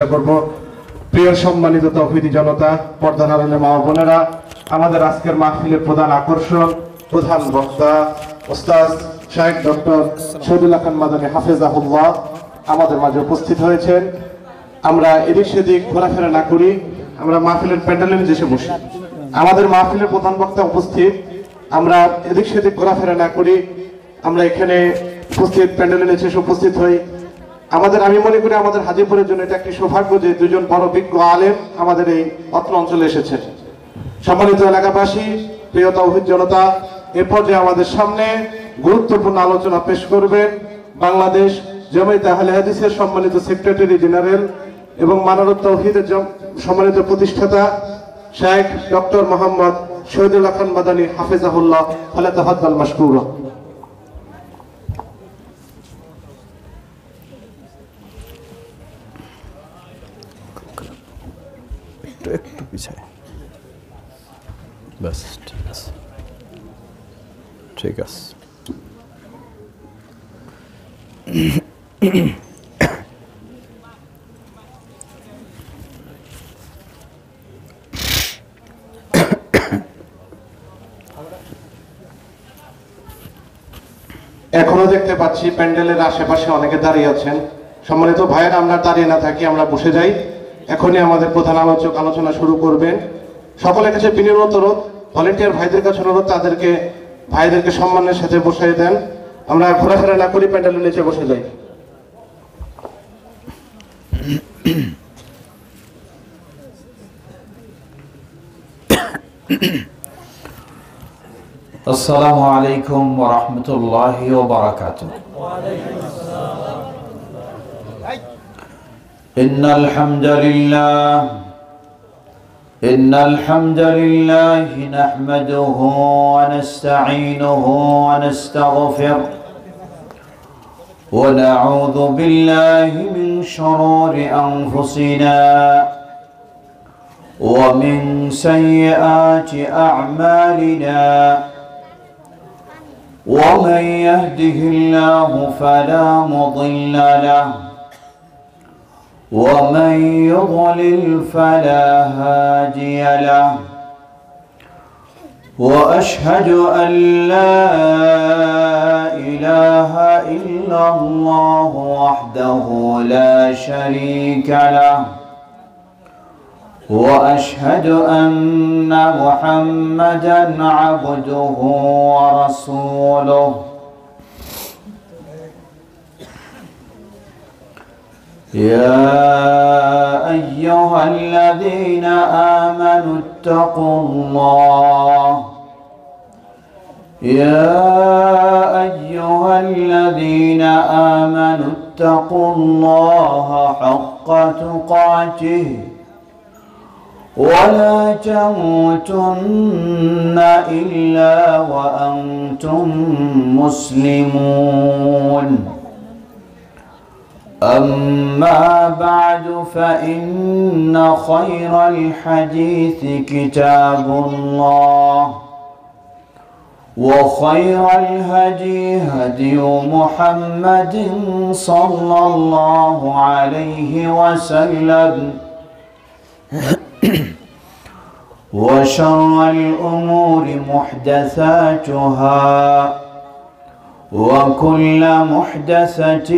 করব। প্রিয় সম্মানিত তৌহিদি জনতা, পর্দার আড়ালে মা ও বোনেরা, আমাদের আজকের মাহফিলের প্রধান আকর্ষণ, প্রধান বক্তা ওস্তাদ শাইখ ডক্টর শহীদুল্লাহ খান মাদানী হাফেজাহুল্লাহ আমাদের মাঝে উপস্থিত হয়েছেন। আমরা এদিক সেদিক ঘোরাফেরা না করি, আমরা মাহফিলের প্যান্ডেলে এসে বসি। আমাদের মাহফিলের প্রধান বক্তা উপস্থিত, আমরা এদিক সেদিক ঘোরাফেরা না করি, আমরা এখানে উপস্থিত প্যান্ডেলে এসে উপস্থিত হই। আমি মনে করি আমাদের হাজীপুরের জন্য এটা একটি সৌভাগ্য যে দুজন বড় বিজ্ঞ আলেম আমাদের এই অত্র অঞ্চলে এসেছেন। সম্মানিত এলাকাবাসী, প্রিয় তাওহীদ জনতা, এরপর যে আমাদের সামনে গুরুত্বপূর্ণ আলোচনা পেশ করবেন বাংলাদেশ জামায়াত আহলে হাদিসের সম্মানিত সেক্রেটারি জেনারেল এবং মানারুত তাওহীদের সম্মানিত প্রতিষ্ঠাতা শাইখ ডক্টর মোহাম্মদ শহীদুল্লাহ খান মাদানী হাফেজাহুল্লাহ, ফালাতাফাদ্দাল মাশকুরা। একটু পিছায়, বাস ঠিক আছে, ঠিক আছে। এখনো দেখতে পাচ্ছি প্যান্ডেলের আশেপাশে অনেকে দাঁড়িয়ে আছেন। সম্মানিত ভাইয়েরা, আমরা দাঁড়িয়ে না থাকি, আমরা বসে যাই। এখনই আমাদের প্রধান আলোচক আলোচনা শুরু করবেন। সকলের কাছে বিনীত অনুরোধ, ভলেন্টিয়ার ভাইদের কাছে অনুরোধ, ভাইদেরকে সম্মানের সাথে বসাই দেন। আমরা ঘোরাফেরা না করি, প্যান্ডেলের নিচে বসে যাই। আসসালামু আলাইকুম ওয়া রাহমাতুল্লাহি ওয়া বারাকাতুহু। ইন্নাল হামদালিল্লাহি নাহমাদুহু ওয়া নাস্তাঈনুহু ওয়া নাস্তাগফিরুহ ওয়া নাউযু বিল্লাহি মিন শুরুরি আনফুসিনা ওয়া মিন সাইয়্যাতি আ'মালিনা। ومن يهده الله فلا مضل له ومن يضلل فلا هادي له وأشهد أن لا إله إلا الله وحده لا شريك له وأشهد أن محمدًا عبده ورسوله. يا أيها الذين آمنوا اتقوا الله يا أيها الذين آمنوا اتقوا الله حق تقاته ولا تموتن إلا وأنتم مسلمون. أما بعد، فإن خير الحديث كتاب الله وخير الهدي هدي محمد صلى الله عليه وسلم وشر الأمور محدثاتها وكل محدثة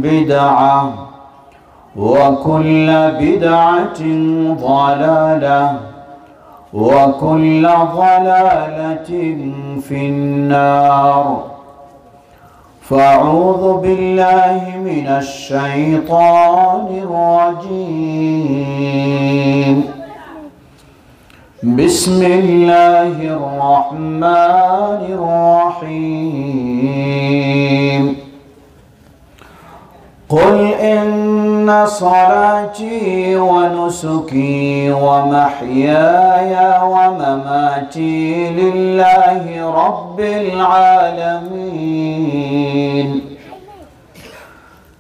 بدعة وكل بدعة ضلالة وكل ضلالة في النار. فأعوذ بالله من الشيطان الرجيم. بسم الله الرحمن الرحيم. قل إن صلاتي ونسكي ومحياي ومماتي لله رب العالمين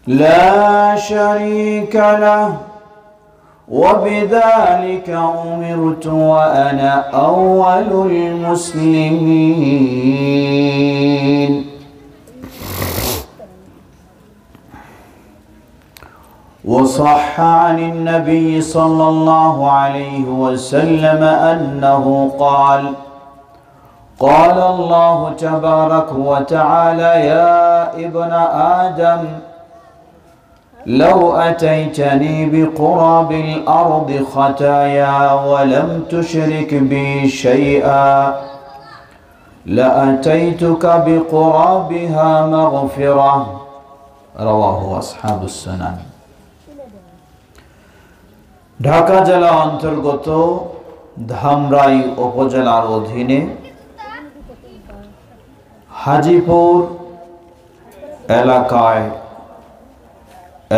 لا شريك له وبذلك أمرت وأنا أول المسلمين وصح عن النبي صلى الله عليه وسلم أنه قال قال الله تبارك وتعالى يا ابن آدم لو أتيتني بقراب الأرض خطايا ولم تشرك بي شيئا لأتيتك بقرابها مغفرة رواه أصحاب السنن ঢাকা জেলা অন্তর্গত ধামরাই উপজেলার অধীনে হাজীপুর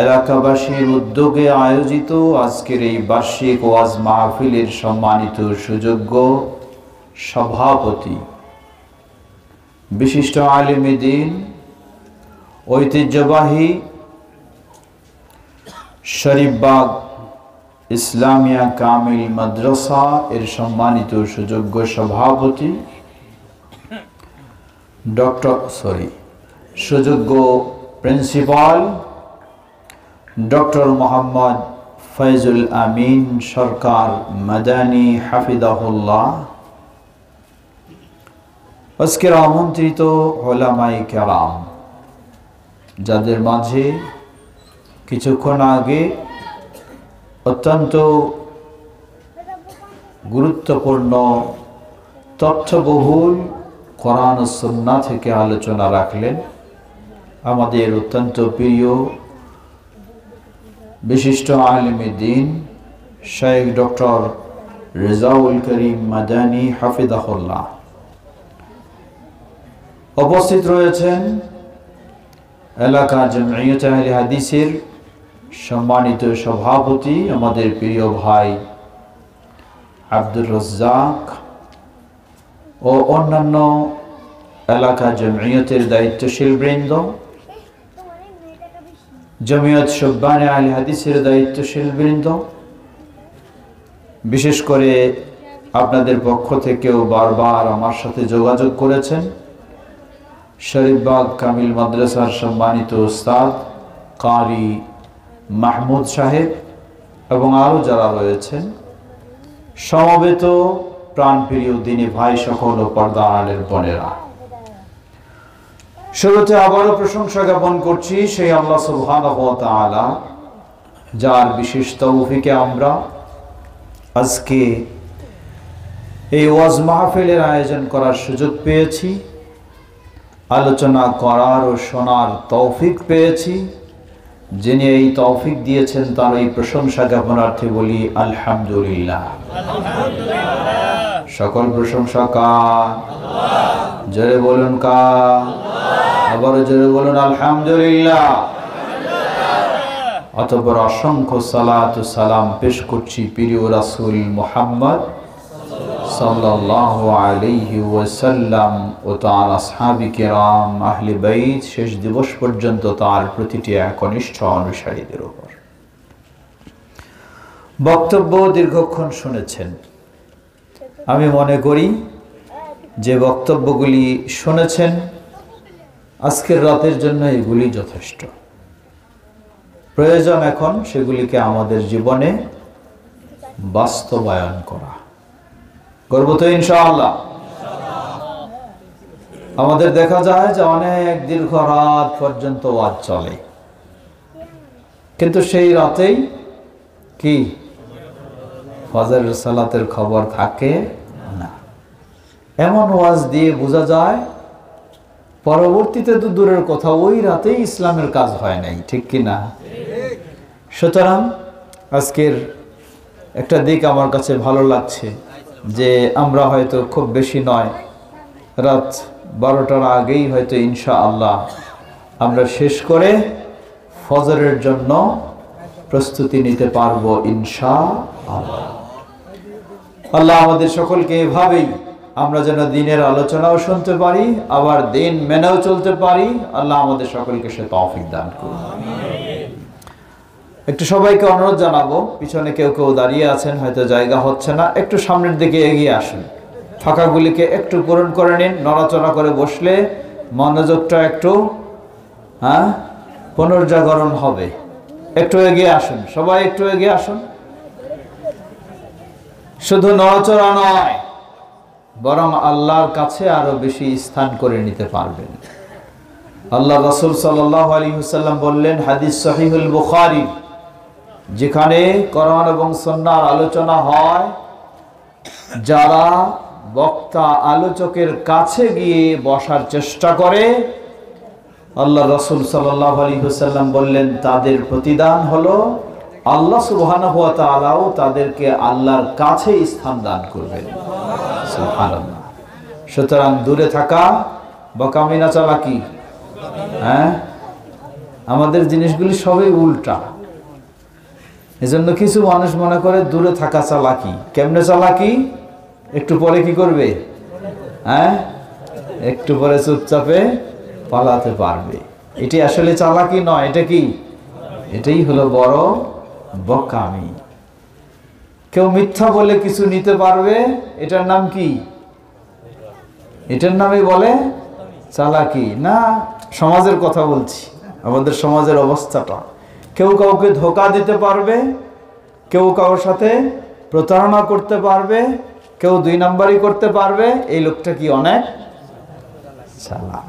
এলাকাবাসীর উদ্যোগে আয়োজিত আজকের এই বার্ষিক ওয়াজ মাহফিলের সম্মানিত সুযোগ্য সভাপতি বিশিষ্ট আলেমে দ্বীন ঐতিহ্যবাহী শরীফবাগ ইসলামিয়া কামিল মাদ্রাসা এর সম্মানিত সুযোগ্য সভাপতি সুযোগ্য প্রিন্সিপাল ডক্টর মোহাম্মদ ফয়জুল আমিন সরকার মাদানী হাফিজাহুল্লাহ, আজকের আমন্ত্রিত উলামায়ে কেরাম, যাদের মাঝে কিছুক্ষণ আগে অত্যন্ত গুরুত্বপূর্ণ তথ্যবহুল কোরআন ও সুন্নাহ থেকে আলোচনা রাখলেন আমাদের অত্যন্ত প্রিয় বিশিষ্ট আলেমে দ্বীন শাইখ ডক্টর রেজাউল করিম মাদানী হাফিজাহুল্লাহ। উপস্থিত রয়েছেন এলাকা জমিয়ত আহলে হাদিসের সম্মানিত সভাপতি আমাদের প্রিয় ভাই আব্দুর রাজ্জাক ও অন্যান্য এলাকা জমিয়তের দায়িত্বশীল বৃন্দ, জমিয়ত শুব্বানে আহলে হাদিসের দায়িত্বশীল বৃন্দ, বিশেষ করে আপনাদের পক্ষ থেকেও বারবার আমার সাথে যোগাযোগ করেছেন শরীফবাগ কামিল মাদ্রাসার সম্মানিত উস্তাদ কারি মাহমুদ সাহেব এবং আরও যারা রয়েছেন, সমবেত প্রাণপ্রিয় দিনী ভাই সকল ও পর্দা আড়ালের বোনেরা, শুরুতে আবারও প্রশংসা জ্ঞাপন করছি সেই আল্লাহ সুবহানাহু ওয়া তাআলা, যার বিশেষ তৌফিকে আমরা আজকে এই ওয়াজ মাহফিলের আয়োজন করার সুযোগ পেয়েছি, আলোচনা করার ও শোনার তৌফিক পেয়েছি। যিনি এই তৌফিক দিয়েছেন তার এই প্রশংসা জ্ঞাপনার্থে বলি আলহামদুলিল্লাহ। সকল প্রশংসা কার? জোরে বলুন কার? আবারও জোরে বলুন আলহামদুলিল্লাহ। অতঃপর অসংখ্য সালাত ও সালাম পেশ করছি প্রিয় রাসূল মুহাম্মদ সাল্লাল্লাহু আলাইহি ওয়াসাল্লাম ও তার আসহাবী কিরাম আহলে বাইত শেষ দিবস পর্যন্ত তার প্রতিটি একনিষ্ঠ অনুসারীদের উপর। বক্তব্য দীর্ঘক্ষণ শুনেছেন, আমি মনে করি যে বক্তব্যগুলি শুনেছেন আজকের রাতের জন্য এগুলি যথেষ্ট। প্রয়োজন এখন সেগুলিকে আমাদের জীবনে বাস্তবায়ন করা। করব তো ইনশাআল্লাহ। আমাদের দেখা যায় যে অনেক দীর্ঘ রাত পর্যন্ত ওয়াজ চলে, কিন্তু সেই রাতেই কি ফজরের সালাতের খবর থাকে না। এমন ওয়াজ দিয়ে বোঝা যায় পরবর্তীতে তো দূরের কথা, ওই রাতেই ইসলামের কাজ হয় নাই, ঠিক কি না? সুতরাং আজকের একটা দিক আমার কাছে ভালো লাগছে যে আমরা হয়তো খুব বেশি নয়, রাত 12টার আগেই হয়তো ইনশাআল্লাহ আমরা শেষ করে ফজরের জন্য প্রস্তুতি নিতে পারবো ইনশাআল্লাহ। আল্লাহ আমাদের সকলকে এভাবেই আমরা যেন দিনের আলোচনাও শুনতে পারি, আবার দিন মেনেও চলতে পারি। আল্লাহ আমাদের সকলকে সে তৌফিক দান করুন। একটু সবাইকে অনুরোধ জানাবো, পিছনে কেউ কেউ দাঁড়িয়ে আছেন, হয়তো জায়গা হচ্ছে না, একটু সামনের দিকে এগিয়ে আসুন, ফাঁকাগুলিকে একটু পূরণ করে নিন। নড়াচড়া করে বসলে মনোযোগটা একটু পুনর্জাগরণ হবে। একটু এগিয়ে আসুন, সবাই একটু এগিয়ে আসুন। শুধু নড়াচড়া নয়, বরং আল্লাহর কাছে আরো বেশি স্থান করে নিতে পারবেন। আল্লাহ রাসূল সাল্লাল্লাহু আলাইহি ওয়াসাল্লাম বললেন, হাদিস সহিহুল বুখারী, যেখানে কোরআন এবং সুন্নাহর আলোচনা হয়, যারা বক্তা আলোচকের কাছে গিয়ে বসার চেষ্টা করে, আল্লাহ রাসূল সাল্লাল্লাহু আলাইহি ওয়াসাল্লাম বললেন, তাদের প্রতিদান হলো আল্লাহ সুবহানাহু ওয়া তাআলাও তাদেরকে আল্লাহর কাছে স্থান দান করবেন। সুবহানাল্লাহ। সুতরাং দূরে থাকা বোকামি না চালাকি? হ্যাঁ, আমাদের জিনিসগুলি সবই উল্টা। এজন্য কিছু মানুষ মনে করে দূরে থাকা চালাকি। কেমনে চালাকি? একটু পরে কি করবে? হ্যাঁ, একটু পরে চুপচাপে পালাতে পারবে। এটি আসলে চালাকি নয়, এটা কি? এটাই হলো বড় বোকামি। কেউ মিথ্যা বলে কিছু নিতে পারবে, এটার নাম কি? এটার নামই বলে চালাকি না। সমাজের কথা বলছি, আমাদের সমাজের অবস্থাটা। কেউ কাউকে ধোঁকা দিতে পারবে, কেউ কারোর সাথে প্রতারণা করতে পারবে, কেউ দুই নাম্বারই করতে পারবে। এই লোকটা কি অনেক চালাক?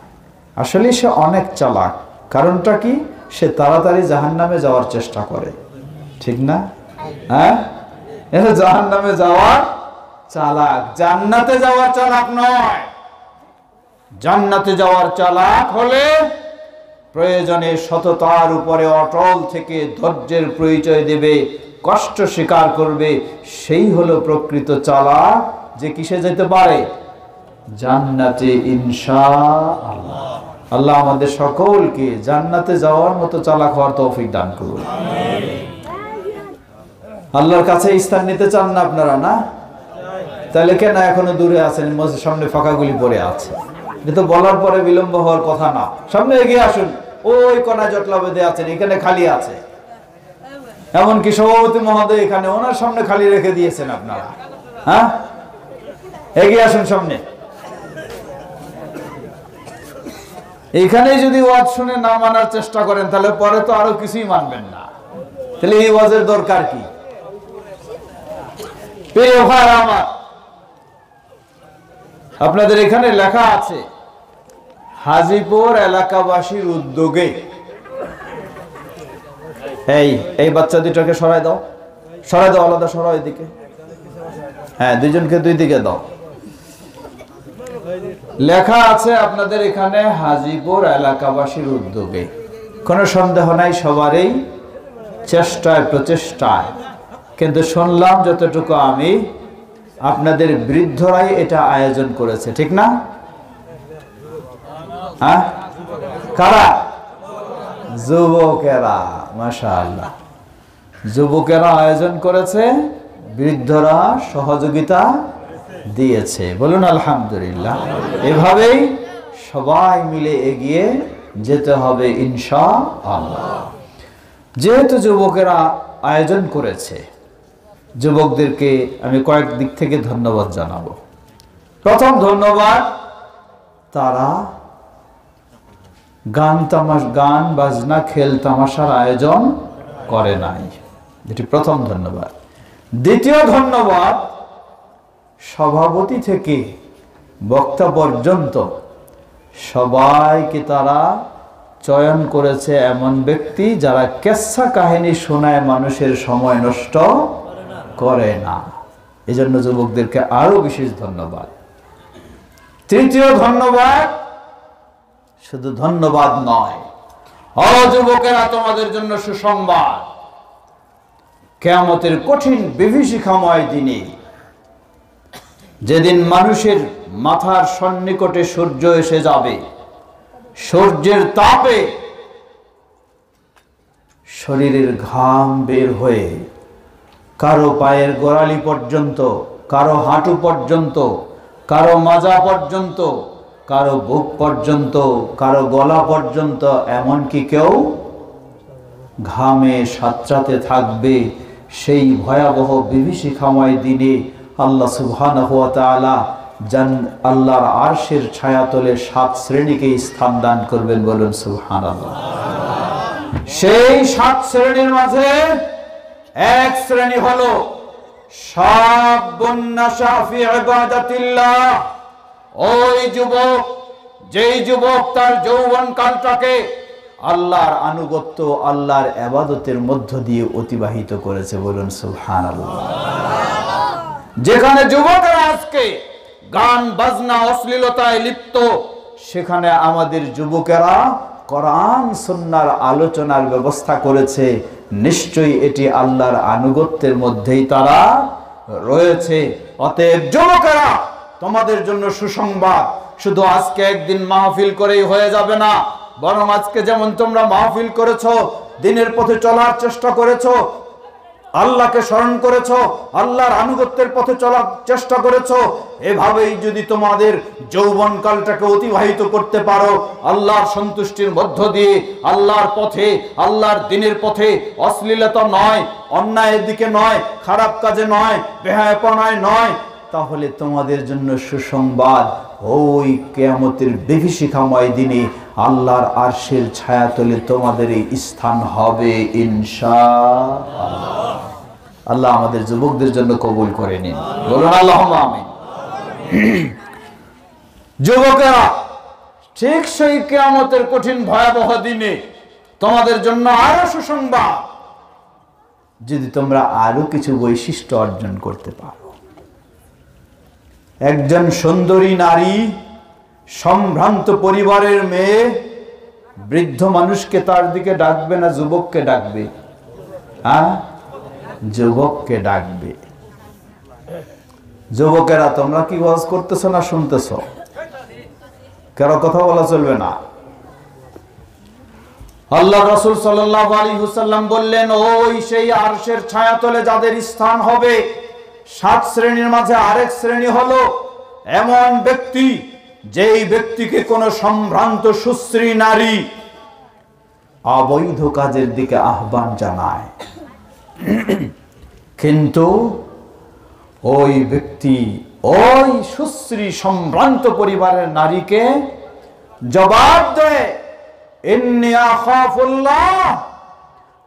আসলে সে অনেক চালাক। কারণটা কি? সে তাড়াতাড়ি জাহান্নামে যাওয়ার চেষ্টা করে, ঠিক না? হ্যাঁ, জাহান্নামে যাওয়ার চালাক, জান্নাতে যাওয়ার চালাক নয়। জান্নাতে যাওয়ার চালাক হলে প্রয়োজনে সততার উপরে অটল থেকে ধৈর্যের পরিচয় দেবে, কষ্ট স্বীকার করবে। সেই হলো প্রকৃত চালাক, যে কিসে যেতে পারে? জান্নাতে ইনশাআল্লাহ। আল্লাহ আমাদের সকলকে জান্নাতে যাওয়ার মতো চালাক হওয়ার তৌফিক দান করুন। আল্লাহর কাছে স্থান নিতে চান না আপনারা? না, তাহলে কেন এখনো দূরে আছেন? মসজিদের সামনে ফাঁকাগুলি পড়ে আছে। এটা তো বলার পরে বিলম্ব হওয়ার কথা না। সামনে এগিয়ে আসুন। ওই কোনা জটলা বেঁধে আছেন, এখানে খালি আছে। এমনকি সভাপতি মহোদয় এখানে, ওনার সামনে খালি রেখে দিয়েছেন আপনারা। হ্যাঁ, এগিয়ে আসুন সামনে। এইখানেই যদি ওয়াজ শুনে না মানার চেষ্টা করেন, তাহলে পরে তো আরো কিছুই মানবেন না। তাহলে এই ওয়াজের দরকার কি? প্রিয় ভাই আমার, আপনাদের এখানে লেখা আছে, হাজীপুর এলাকাবাসীর উদ্যোগে। এই বাচ্চা দুটাকে সরাই দাও, সরাই দাও, আলাদা সরাই দিকে। হ্যাঁ, দুইজনকে দুই দিকে দাও। লেখা আছে আপনাদের এখানে, হাজীপুর এলাকাবাসীর উদ্যোগে। কোনো সন্দেহ নাই, সবারই চেষ্টায় প্রচেষ্টায়। কিন্তু শুনলাম যতটুকু আমি, আপনাদের বৃদ্ধরাই এটা আয়োজন করেছে, ঠিক না? হ্যাঁ, কারা? যুবকেরা। মাশাআল্লাহ, যুবকেরা আয়োজন করেছে, বৃদ্ধরা সহযোগিতা দিয়েছে। বলুন আলহামদুলিল্লাহ। এভাবেই সবাই মিলে এগিয়ে যেতে হবে ইনশাআল্লাহ। যেহেতু যুবকেরা আয়োজন করেছে, যুবকদেরকে আমি কয়েক দিক থেকে ধন্যবাদ জানাবো। প্রথম ধন্যবাদ, তারা গান বাজনা, খেল তামাশার আয়োজন করে নাই, এটি প্রথম ধন্যবাদ। দ্বিতীয় ধন্যবাদ, সভাপতি থেকে বক্তা পর্যন্ত সবাইকে তারা চয়ন করেছে এমন ব্যক্তি যারা কেচ্ছা কাহিনী শোনায় মানুষের সময় নষ্ট করে না। এই জন্য যুবকদেরকে আরো বিশেষ ধন্যবাদ। তৃতীয় ধন্যবাদ, শুধু ধন্যবাদ নয়, যুবকেরা, তোমাদের জন্য সুসংবাদ। কিয়ামতের কঠিন বিভীষিকাময় দিনে, যেদিন মানুষের মাথার সন্নিকটে সূর্য এসে যাবে, সূর্যের তাপে শরীরের ঘাম বের হয়ে কারো পায়ের গোড়ালি পর্যন্ত, কারো হাঁটু পর্যন্ত, কারো মাজা পর্যন্ত, কারো বুক পর্যন্ত, কারো গলা পর্যন্ত, এমনকি কেউ ঘামে সাঁতরাতে থাকবে। সেই ভয়াবহ বিভীষিকাময় দিনে আল্লাহ সুবহানাহু ওয়া তাআলা আল্লাহর আরশের ছায়াতলে 7 শ্রেণীকে স্থান দান করবেন। বলুন সুবহানাল্লাহ। সেই 7 শ্রেণীর মাঝে এক শ্রেণী হলো শাবুন নাশা ফি ইবাদাতিল্লাহ। ওই যুবক, যেই যুবক তার যৌবন কালটাকে আল্লাহর আনুগত্য, আল্লাহর ইবাদতের মধ্য দিয়ে অতিবাহিত করেছে। বলুন সুবহানাল্লাহ। যেখানে যুবকরা আজকে গান বাজনা অশ্লীলতায় লিপ্ত, সেখানে আমাদের যুবকেরা কোরআন সুন্নাহর আলোচনার ব্যবস্থা করেছে। নিশ্চয়ই এটি আল্লাহর আনুগত্যের মধ্যেই তারা রয়েছে। অতএব যুবকেরা, তোমাদের জন্য সুসংবাদ, শুধু আজকে একদিন মাহফিল করেই হয়ে যাবে না, বরং আজকে যেমন তোমরা মাহফিল করেছো, দিনের পথে চলার চেষ্টা করেছো, আল্লাহকে স্মরণ করেছো, আল্লাহর আনুগত্যের পথে চলার চেষ্টা করেছো, এভাবেই যদি তোমাদের যৌবনকালটাকে অতিবাহিত করতে পারো আল্লাহর সন্তুষ্টির মধ্য দিয়ে, আল্লাহর পথে, আল্লাহর দিনের পথে, অশ্লীলতা নয়, অন্যায়ের দিকে নয়, খারাপ কাজে নয়, বেহায়াপনায় নয়, তাহলে তোমাদের জন্য সুসংবাদ, ওই কিয়ামতের বিভীষিকাময় দিনে আল্লাহর আরশের ছায়াতলে তোমাদের এই স্থান হবে ইনশাআল্লাহ। আল্লাহ আমাদের যুবকদের জন্য কবুল করে নিন, বলুন আল্লাহুম্মা আমিন। যুবকেরা, ঠিক সেই কিয়ামতের কঠিন ভয়াবহ দিনে তোমাদের জন্য আরো সুসংবাদ, যদি তোমরা আরো কিছু বৈশিষ্ট্য অর্জন করতে পারো। একজন সুন্দরী নারী, সম্ভ্রান্ত পরিবারের মেয়ে, বৃদ্ধ মানুষকে তার দিকে ডাকবে না যুবককে ডাকবে? হ্যাঁ, যুবককে ডাকবে। যুবকেরা, তোমরা কি ওয়াজ করতেছো না শুনতেছো? কারো কথা বলা চলবে না। আল্লাহ রাসূল সাল্লাল্লাহু আলাইহি ওয়াসাল্লাম বললেন, ওই সেই আরশের ছায়াতলে যাদের স্থান হবে, 7 শ্রেণীর মাঝে আরেক শ্রেণী হলো এমন ব্যক্তি, যেই ব্যক্তিকে কোন সম্ভ্রান্ত সুশ্রী নারী অবৈধ কাজের দিকে আহ্বান জানায়, কিন্তু ওই ব্যক্তি ওই সুশ্রী সম্ভ্রান্ত পরিবারের নারীকে জবাব দেয়, ইন্নী আখাফুল্লাহ।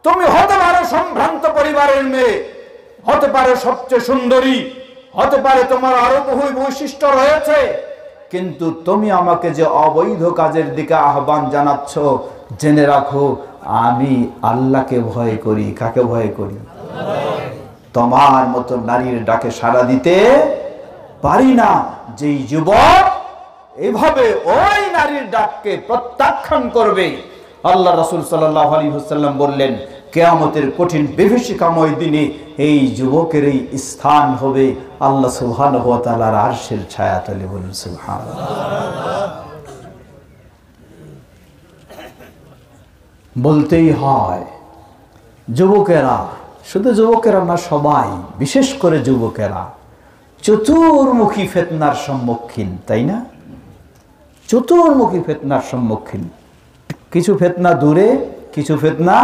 তুমি হতে পারো সম্ভ্রান্ত পরিবারের মেয়ে, হতে পারে সবচেয়ে সুন্দরী, হতে পারে তোমার আরো বহু বৈশিষ্ট্য রয়েছে, কিন্তু তুমি আমাকে যে অবৈধ কাজের দিকে আহ্বান জানাচ্ছ, জেনে রাখো আমি আল্লাহকে ভয় করি। কাকে ভয় করি? তোমার মতো নারীর ডাকে সাড়া দিতে পারি না। যেই যুবক এভাবে ওই নারীর ডাককে প্রত্যাখ্যান করবে, আল্লাহ রাসূল সাল্লাল্লাহু আলাইহি ওয়াসাল্লাম বললেন, কিয়ামতের কঠিন বিভীষিকাময় দিনে এই যুবকের এই স্থান হবে আল্লাহ সুবহানাহু ওয়া তাআলার আরশের ছায়াতলে। বলুন সুবহানাল্লাহ। বলতেই হয়, যুবকেরা, শুধু যুবকেরা না, সবাই, বিশেষ করে যুবকেরা চতুর্মুখী ফিতনার সম্মুখীন, তাই না? চতুর্মুখী ফিতনার সম্মুখীন। কিছু ফিতনা দূরে, কিছু ফিতনা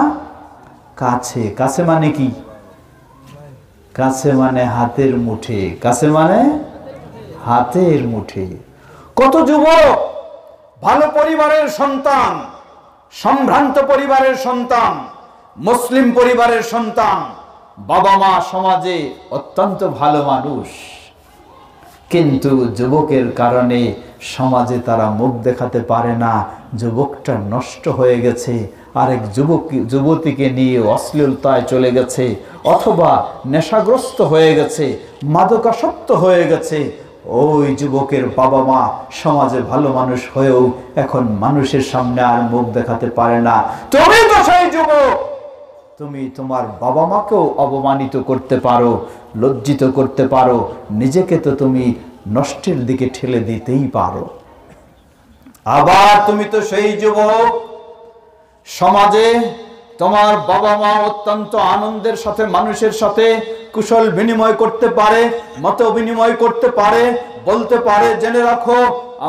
কাছে। কাছে মানে কি? কাছে মানে হাতের মুঠে। কাছে মানে হাতের মুঠে। কত যুবক ভালো পরিবারের সন্তান, সম্ভ্রান্ত পরিবারের সন্তান, মুসলিম পরিবারের সন্তান, বাবা মা সমাজে অত্যন্ত ভালো মানুষ, কিন্তু যুবকের কারণে সমাজে তারা মুখ দেখাতে পারে না। যুবকটা নষ্ট হয়ে গেছে, আরেক যুবতীকে নিয়ে অশ্লীলতায় চলে গেছে, অথবা নেশাগ্রস্ত হয়ে গেছে, মাদকাসক্ত হয়ে গেছে। ওই যুবকের বাবা মা সমাজে ভালো মানুষ হয়েও এখন মানুষের সামনে আর মুখ দেখাতে পারে না। তুমি তো সেই যুবক, তুমি তোমার বাবা মাকেও অপমানিত করতে পারো, লজ্জিত করতে পারো, নিজেকে তো তুমি নষ্টের দিকে ঠেলে দিতেই পারো। আবার তুমি তো সেই যুবক, সমাজে তোমার বাবা মা অত্যন্ত আনন্দের সাথে মানুষের সাথে কুশল বিনিময় করতে পারে, মত বিনিময় করতে পারে, বলতে পারে, জেনে রাখো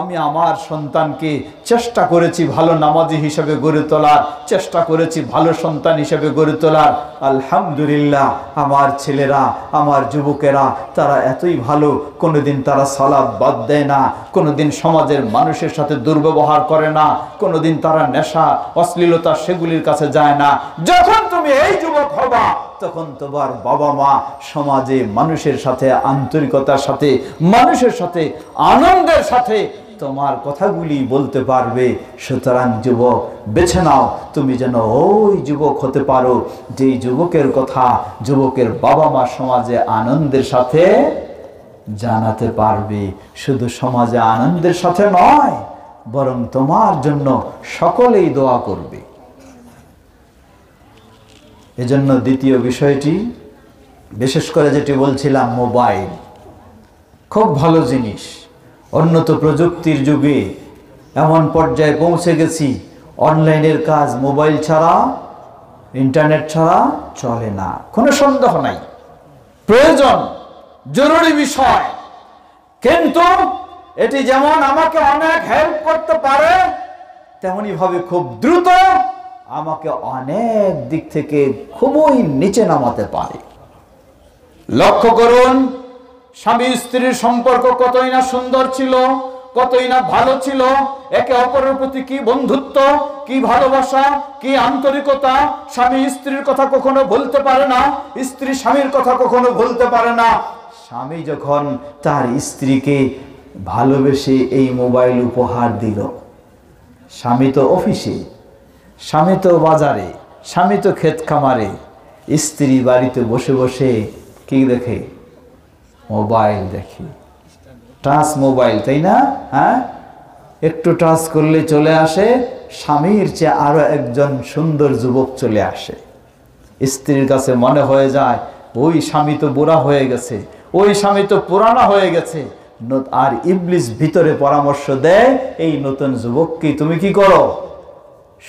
আমি আমার সন্তানকে চেষ্টা করেছি ভালো নামাজি হিসেবে গড়ে তোলার, চেষ্টা করেছি ভালো সন্তান হিসেবে গড়ে তোলার। আলহামদুলিল্লাহ, আমার ছেলেরা, আমার যুবকেরা, তারা এতই ভালো, কোনোদিন তারা সালাত বাদ দেয় না, কোনোদিন সমাজের মানুষের সাথে দুর্ব্যবহার করে না, কোনোদিন তারা নেশা অশ্লীলতা সেগুলির কাছে যায় না। যখন তুমি এই যুবক হবা, তখন তোমার বাবা মা সমাজে মানুষের সাথে আন্তরিকতার সাথে, মানুষের সাথে আনন্দের সাথে তোমার কথাগুলি বলতে পারবে। সুতরাং যুবক, বেছে নাও তুমি যেন ওই যুবক হতে পারো যে যুবকের কথা যুবকের বাবা মা সমাজে আনন্দের সাথে জানাতে পারবে। শুধু সমাজে আনন্দের সাথে নয়, বরং তোমার জন্য সকলেই দোয়া করবে। এজন্য দ্বিতীয় বিষয়টি, বিশেষ করে যেটি বলছিলাম, মোবাইল খুব ভালো জিনিস। উন্নত প্রযুক্তির যুগে এমন পর্যায়ে পৌঁছে গেছি, অনলাইনের কাজ মোবাইল ছাড়া, ইন্টারনেট ছাড়া চলে না, কোনো সন্দেহ নাই, প্রয়োজন, জরুরি বিষয়। কিন্তু এটি যেমন আমাকে অনেক হেল্প করতে পারে, তেমনি ভাবে খুব দ্রুত আমাকে অনেক দিক থেকে খুবই নিচে নামাতে পারে। লক্ষ্য করুন, স্বামী স্ত্রীর সম্পর্ক কতই না সুন্দর ছিল, কতই না ভালো ছিল, একে অপরের প্রতি কি বন্ধুত্ব, কি ভালোবাসা, কি আন্তরিকতা। স্বামী স্ত্রীর কথা কখনো ভুলতে পারে না, স্ত্রী স্বামীর কথা কখনো ভুলতে পারে না। স্বামী যখন তার স্ত্রীকে ভালোবেসে এই মোবাইল উপহার দিল, স্বামী তো অফিসে, স্বামী তো বাজারে, স্বামী তো ক্ষেত খামারে, স্ত্রী বাড়িতে বসে বসে কি দেখে? মোবাইল দেখে, টাচ মোবাইল, তাই না? হ্যাঁ, একটু টাচ করলে চলে আসে স্বামীর চেয়ে আরো একজন সুন্দর যুবক চলে আসে। স্ত্রীর কাছে মনে হয়ে যায় ওই স্বামী তো বুড়া হয়ে গেছে, ওই স্বামী তো পুরানা হয়ে গেছে। আর ইবলিস ভিতরে পরামর্শ দেয়, এই নতুন যুবককে তুমি কি করো?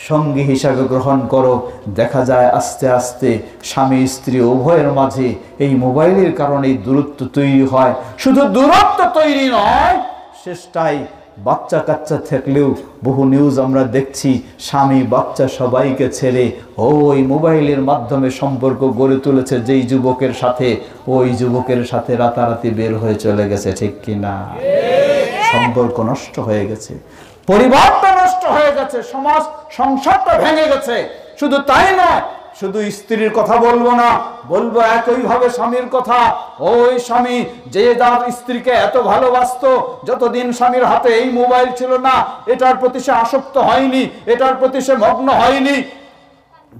সঙ্গী হিসাবে গ্রহণ করো। দেখা যায় আস্তে আস্তে স্বামী স্ত্রী উভয়ের মাঝে এই মোবাইলের কারণে দূরত্ব তৈরি হয়। শুধু দূরত্ব তৈরি নয়, শেষটাই বাচ্চা কাচ্চা থাকলেও বহু নিউজ আমরা দেখছি, স্বামী বাচ্চা সবাইকে ছেড়ে ওই মোবাইলের মাধ্যমে সম্পর্ক গড়ে তুলেছে যেই যুবকের সাথে, ওই যুবকের সাথে রাতারাতি বের হয়ে চলে গেছে। ঠিক কিনা? সম্পর্ক নষ্ট হয়ে গেছে, পরিবারটা নষ্ট হয়ে গেছে, সমাজ সংসারটা ভেঙে গেছে। শুধু তাই নয়, শুধু স্ত্রীর কথা বলবো না, বলবো একইভাবে স্বামীর কথা। ওই স্বামী যে যার স্ত্রীকে এত ভালোবাসতো, যতদিন স্বামীর হাতে এই মোবাইল ছিল না, এটার প্রতি সে আসক্ত হয়নি, এটার প্রতি সে মগ্ন হয়নি।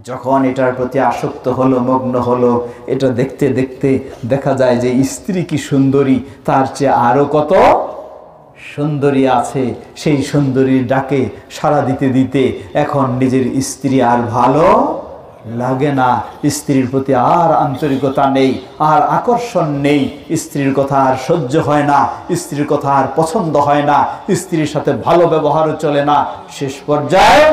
যখন এটার প্রতি আসক্ত হলো, মগ্ন হলো, এটা দেখতে দেখতে দেখা যায় যে স্ত্রী কি সুন্দরী, তার চেয়ে আরো কত সুন্দরী আছে। সেই সুন্দরীর ডাকে সাড়া দিতে দিতে এখন নিজের স্ত্রী আর ভালো লাগে না, স্ত্রীর প্রতি আর আন্তরিকতা নেই, আর আকর্ষণ নেই, স্ত্রীর কথা আর সহ্য হয় না, স্ত্রীর কথা আর পছন্দ হয় না, স্ত্রীর সাথে ভালো ব্যবহারও চলে না। শেষ পর্যায়ে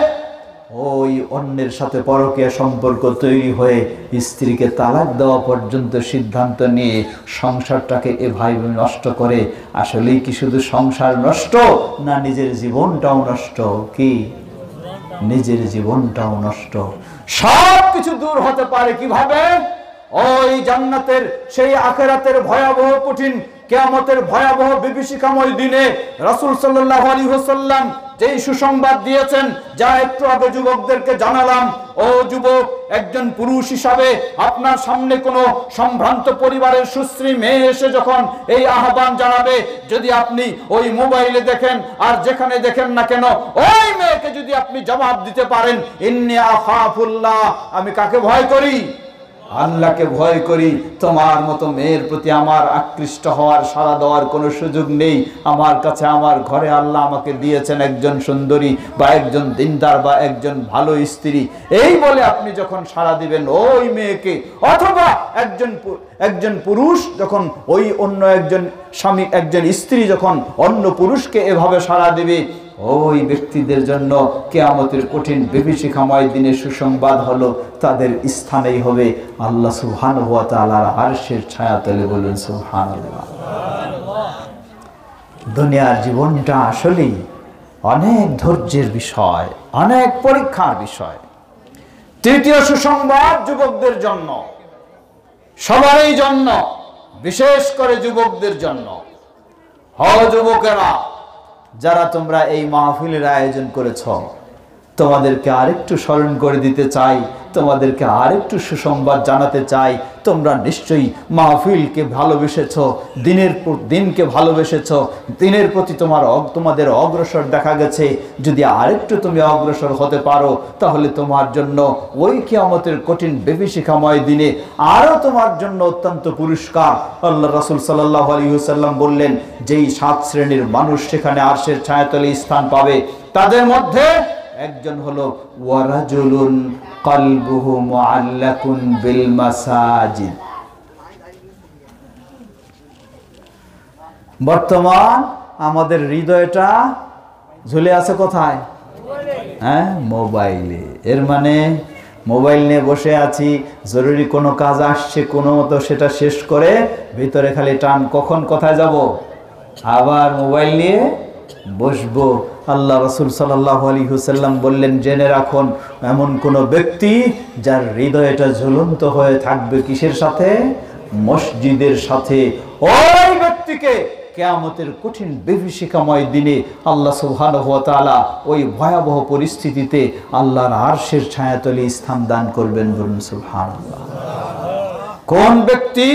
ওই অন্যের সাথে পরকীয়া সম্পর্ক তৈরি হয়ে স্ত্রীকে তালাক দেওয়া পর্যন্ত সিদ্ধান্ত নিয়ে সংসারটাকে এভাবে নষ্ট করে। আসলেই কি শুধু সংসার নষ্ট, না নিজের জীবনটাও নষ্ট? কি নিজের জীবনটাও নষ্ট। সব কিছু দূর হতে পারে কিভাবে? ওই জান্নাতের সেই আখিরাতের ভয়াবহ কঠিন কিয়ামতের ভয়াবহ বিভীষিকাময় দিনে রাসূল সাল্লাল্লাহু আলাইহি ওয়াসাল্লাম যেই সুসংবাদ দিয়েছেন, যা একটু আগে যুবকদেরকে জানালাম। ও যুবক, একজন পুরুষ হিসাবে আপনার সামনে কোনো সম্ভ্রান্ত পরিবারের সুশ্রী মেয়ে এসে যখন এই আহ্বান জানাবে, যদি আপনি ওই মোবাইলে দেখেন আর যেখানে দেখেন না কেন, ওই মেয়েকে যদি আপনি জবাব দিতে পারেন, ইন্নী আখাফুল্লাহ, আমি কাকে ভয় করি? আল্লাহকে ভয় করি। তোমার মতো মেয়ের প্রতি আমার আকৃষ্ট হওয়ার, সাড়া দেওয়ার কোনো সুযোগ নেই। আমার কাছে, আমার ঘরে আল্লাহ আমাকে দিয়েছেন একজন সুন্দরী বা একজন দিনদার বা একজন ভালো স্ত্রী। এই বলে আপনি যখন সাড়া দিবেন ওই মেয়েকে, অথবা একজন পুরুষ যখন ওই অন্য একজন স্বামী, একজন স্ত্রী যখন অন্য পুরুষকে এভাবে সাড়া দিবে, ওই ব্যক্তিদের জন্য কিয়ামতের কঠিন বিভীষিকাময় দিনে সুসংবাদ হলো, তাদের স্থানেই হবে আল্লাহ সুবহানাহু ওয়া তাআলার আরশের ছায়াতলে। বলুন সুবহানাল্লাহ। দুনিয়ার জীবনটা আসলেই অনেক ধৈর্যের বিষয়, অনেক পরীক্ষার বিষয়। তৃতীয় সুসংবাদ যুবকদের জন্য, সবারই জন্য, বিশেষ করে যুবকদের জন্য। যুবকেরা যারা তোমরা এই মাহফিলের আয়োজন করেছ, তোমাদেরকে আরেকটু স্মরণ করে দিতে চাই, তোমাদেরকে আরেকটু সুসংবাদ জানাতে চাই। তোমরা নিশ্চয়ই মাহফিলকে ভালোবেসেছ, দিনকে ভালোবেসেছ, দিনের প্রতি তোমাদের অগ্রসর দেখা গেছে। যদি আরেকটু তুমি অগ্রসর হতে পারো, তাহলে তোমার জন্য ওই কিয়ামতের কঠিন বিভীষিকাময় দিনে আরো তোমার জন্য অত্যন্ত পুরস্কার। আল্লাহ রাসূল সাল্লাল্লাহু আলাইহি ওয়াসাল্লাম বললেন, যেই 7 শ্রেণীর মানুষ সেখানে আরশের ছায়াতলে স্থান পাবে, তাদের মধ্যে একজন হলো ওয়ারাজুলুন কলবুহু মুআল্লাকুন বিল মাসাজিদ। বর্তমান আমাদের হৃদয়টা ঝুলে আছে কোথায়? মোবাইলে। এর মানে মোবাইল নিয়ে বসে আছি, জরুরি কোনো কাজ আসছে, কোনো মতো সেটা শেষ করে ভিতরে খালি টান, কখন কোথায় যাব, আবার মোবাইল নিয়ে বসবো। আল্লাহ রাসূল সাল্লাল্লাহু আলাইহি ওয়াসাল্লাম বললেন, জেনে রাখুন, এমন কোন ব্যক্তি যার হৃদয়টা ঝুলন্ত হয়ে থাকবে কিসের সাথে? মসজিদের সাথে। ওই ব্যক্তিকে কিয়ামতের কঠিন বিভীষিকাময় দিনে আল্লাহ সুবহানাহু ওয়া তাআলা ওই ভয়াবহ পরিস্থিতিতে আল্লাহর আরশের ছায়াতলে স্থান দান করবেন। বলুন সুবহানাল্লাহ। কোন ব্যক্তি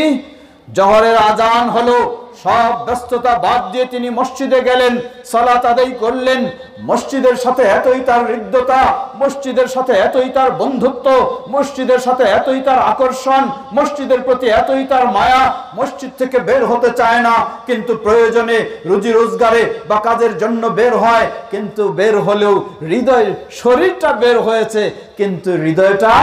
জোহরের আজান হলো, সব ব্যস্ততা বাদ দিয়ে তিনি মসজিদে গেলেন, সালাত আদায় করলেন। মসজিদের সাথে এতই তার হৃদ্যতা, মসজিদের সাথে এতই তার বন্ধুত্ব, মসজিদের সাথে এতই তার আকর্ষণ, মসজিদের প্রতি এতই তার মায়া, মসজিদ থেকে বের হতে চায় না, কিন্তু প্রয়োজনে রুজি রোজগারে বা কাজের জন্য বের হয়। কিন্তু বের হলেও হৃদয়, শরীরটা বের হয়েছে কিন্তু হৃদয়টা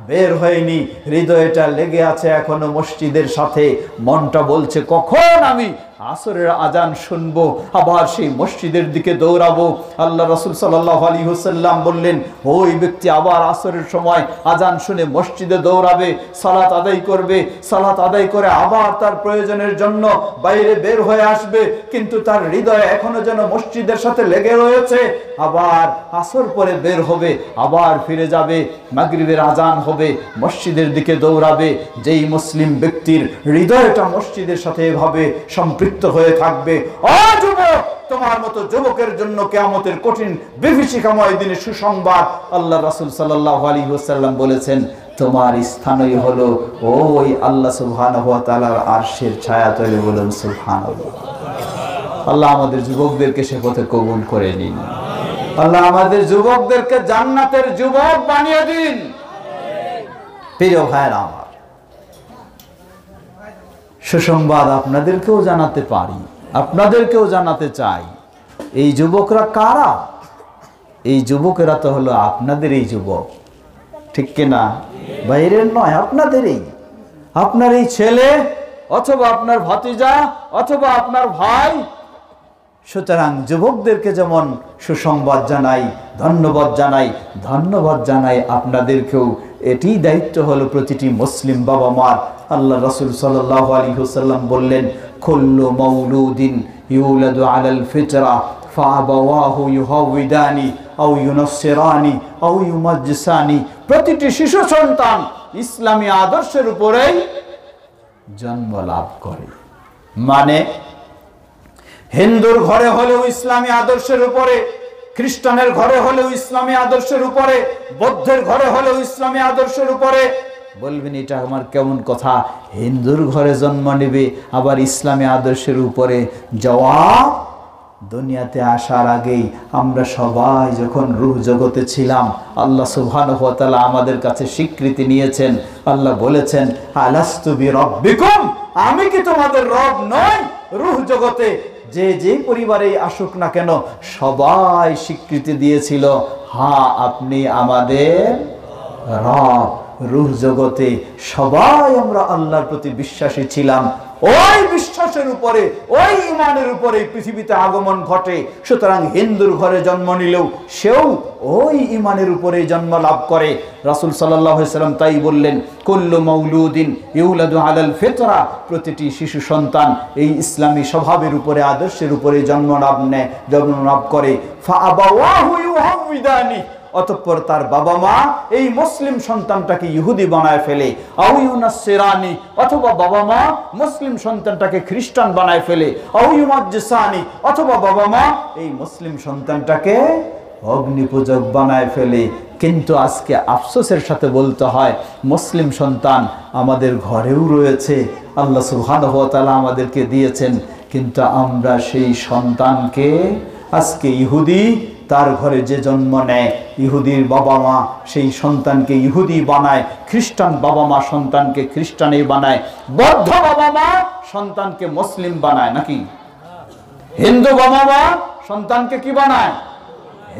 বের হয়নি। হৃদয়টা লেগে আছে এখনো মসজিদের সাথে। মনটা বলছে কখন আমি আসরের আজান শুনবো, আবার সেই মসজিদের দিকে দৌড়াবো। আল্লাহ রাসূল সাল্লাল্লাহু আলাইহি ওয়াসাল্লাম বললেন, ওই ব্যক্তি আবার আসরের সময় আজান শুনে মসজিদে দৌড়াবে, সালাত আদায় করবে, সালাত আদায় করে আবার তার প্রয়োজনের জন্য বাইরে বের হয়ে আসবে, কিন্তু তার হৃদয় এখনো যেন মসজিদের সাথে লেগে রয়েছে। আবার আসর পরে বের হবে, আবার ফিরে যাবে, মাগরিবের আজান হবে, মসজিদের দিকে দৌড়াবে। যেই মুসলিম ব্যক্তির হৃদয়টা মসজিদের সাথে এভাবে সম্পৃক্ত হয়ে থাকবে, যুবক, তোমার মতো যুবকের জন্য কিয়ামতের কঠিন বিভীষিকাময় দিনে সুসংবাদ। আল্লাহ রাসূল সাল্লাল্লাহু আলাইহি ওয়াসাল্লাম বলেছেন, তোমার স্থানই হলো ওই আল্লাহ সুবহানাহু ওয়া তাআলার আরশের ছায়াতলে। বলুন সুবহানাল্লাহ। আল্লাহ আমাদের যুবকদেরকে সে পথে কবুল করে নিন। আল্লাহ আমাদের যুবকদেরকে জান্নাতের যুবক বানিয়ে দিন। প্রিয় ভাইরা আমার, সুসংবাদ আপনাদেরকেও জানাতে পারি, আপনাদেরকেও জানাতে চাই। এই যুবকরা কারা? এই যুবকেরা তো হলো আপনাদের এই যুবক, ঠিক কিনা? বাইরের নয়, আপনাদেরই। আপনার এই ছেলে অথবা আপনার ভাতিজা অথবা আপনার ভাই। সুতরাং যুবকদেরকে যেমন সুসংবাদ জানাই, ধন্যবাদ জানাই, ধন্যবাদ জানাই আপনাদেরকেও। এটি দায়িত্ব হলো প্রতিটি মুসলিম বাবা মার। আল্লাহ রাসূল সাল্লাল্লাহু আলাইহি ওয়াসাল্লাম বললেন, কুল্লু মাউলুদিন ইউলাদু আলাল ফিতরা ফাআবাওয়াহু ইউহাউইদানি আও ইউনাসসিরানি আও ইউমাজ্জিসানি। প্রতিটি শিশু সন্তান ইসলামী আদর্শের উপরেই জন্ম লাভ করে। মানে হিন্দুর ঘরে হলেও ইসলামী আদর্শের উপরে, খ্রিস্টানের ঘরে হলেও ইসলামী আদর্শের উপরে, বৌদ্ধের ঘরে হলেও ইসলামী আদর্শের উপরে। বলবেন এটা আমার কেমন কথা, হিন্দুর ঘরে জন্ম নেবে আবার ইসলামী আদর্শের উপরে? জবাব, দুনিয়াতে আসার আগেই আমরা সবাই যখন রূহ জগতে ছিলাম, আল্লাহ সুবহানাহু ওয়া তাআলা আমাদের কাছে স্বীকৃতি নিয়েছেন। আল্লাহ বলেছেন, আলাস্তু বিরাব্বিকুম, আমি কি তোমাদের রব নই? রূহ জগতে যে পরিবারেই আসুক না কেন, সবাই স্বীকৃতি দিয়েছিল, হ্যাঁ আপনি আমাদের রব। রূহ জগতে সবাই আমরা আল্লাহর প্রতি বিশ্বাসী ছিলাম। ওই বিশ্বাসের উপরে, ওই ঈমানের উপরে পৃথিবীতে আগমন ঘটে। সুতরাং হিন্দুর ঘরে জন্ম নিলেও সেও ওই ঈমানের উপরে জন্ম লাভ করে। রাসূল সাল্লাল্লাহু আলাইহি সাল্লাম তাই বললেন, কুল্লু মাউলুদিন ইউলাদু আলাল ফিতরা, প্রতিটি শিশু সন্তান এই ইসলামী স্বভাবের উপরে, আদর্শের উপরে জন্ম লাভ করে। ফা আবাওয়াহু ইউহাউইদানি, অতঃপর তার বাবা মা এই মুসলিম সন্তানটাকে ইহুদি বানায় ফেলে। আউ ইউনাসসিরানি, অথবা বাবা মা মুসলিম সন্তানটাকে খ্রিস্টান বানায় ফেলে। আউ ইউমাজ্জিসানি, অথবা বাবা মা এই মুসলিম সন্তানটাকে অগ্নিপূজক বানায় ফেলে। কিন্তু আজকে আফসোসের সাথে বলতে হয়, মুসলিম সন্তান আমাদের ঘরেও রয়েছে, আল্লাহ সুবহানাহু ওয়া তাআলা আমাদেরকে দিয়েছেন, কিন্তু আমরা সেই সন্তানকে আজকে ইহুদি, তার ঘরে যে জন্ম নেয় ইহুদির বাবা মা সেই সন্তানকে ইহুদি বানায়, খ্রিস্টান বাবা মা সন্তানকে খ্রিস্টানে বানায়, বৌদ্ধ বাবা মা সন্তানকে মুসলিম বানায়, নাকি হিন্দু বাবা মা সন্তানকে কি বানায়?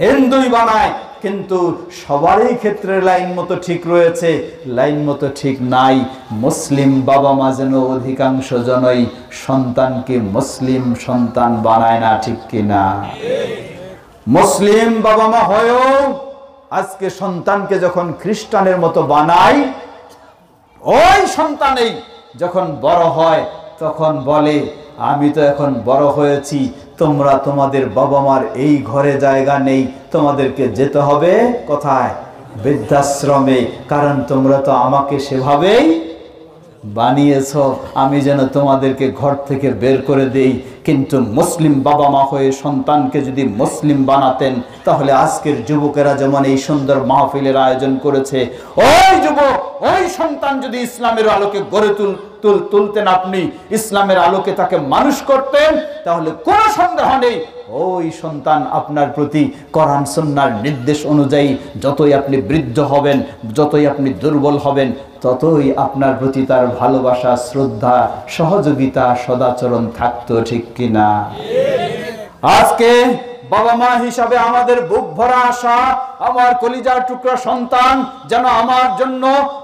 হিন্দুই বানায়। কিন্তু সবারই ক্ষেত্রে লাইন মতো ঠিক রয়েছে, লাইন মতো ঠিক নাই। মুসলিম বাবা মা যেন অধিকাংশ জনই সন্তানকে মুসলিম সন্তান বানায় না, ঠিক কিনা? মুসলিম বাবা মা হয়েও আজকে সন্তানকে যখন খ্রিস্টানের মতো বানায়, ওই সন্তানেই যখন বড় হয় তখন বলে, আমি তো এখন বড় হয়েছি, তোমরা তোমাদের বাবা মার এই ঘরে জায়গা নেই, তোমাদেরকে যেতে হবে কোথায়? বৃদ্ধাশ্রমে, কারণ তোমরা তো আমাকে সেভাবেই বানিয়েছ, আমি যেন তোমাদেরকে ঘর থেকে বের করে দেই। কিন্তু মুসলিম বাবা মা হয়ে সন্তানকে যদি মুসলিম বানাতেন, তাহলে আজকের যুবকেরা যেমন এই সুন্দর মাহফিলের আয়োজন করেছে, ওই যুবক, ওই সন্তান যদি ইসলামের আলোকে গড়ে তুলতেন, আপনি ইসলামের আলোকে তাকে মানুষ করতেন, তাহলে কোনো সন্দেহ নেই ওই সন্তান আপনার প্রতি কোরআন সুন্নাহর নির্দেশ অনুযায়ী যতই আপনি বৃদ্ধ হবেন, যতই আপনি দুর্বল হবেন, ততই আপনার প্রতি তার ভালোবাসা, শ্রদ্ধা, সহযোগিতা, সদাচরণ থাকতো, ঠিক কিনা? আজকে বাবা মা হিসাবে আমাদের বুক ভরা আশা, আমার কলিজার টুকরা সন্তান যেন আমার জন্য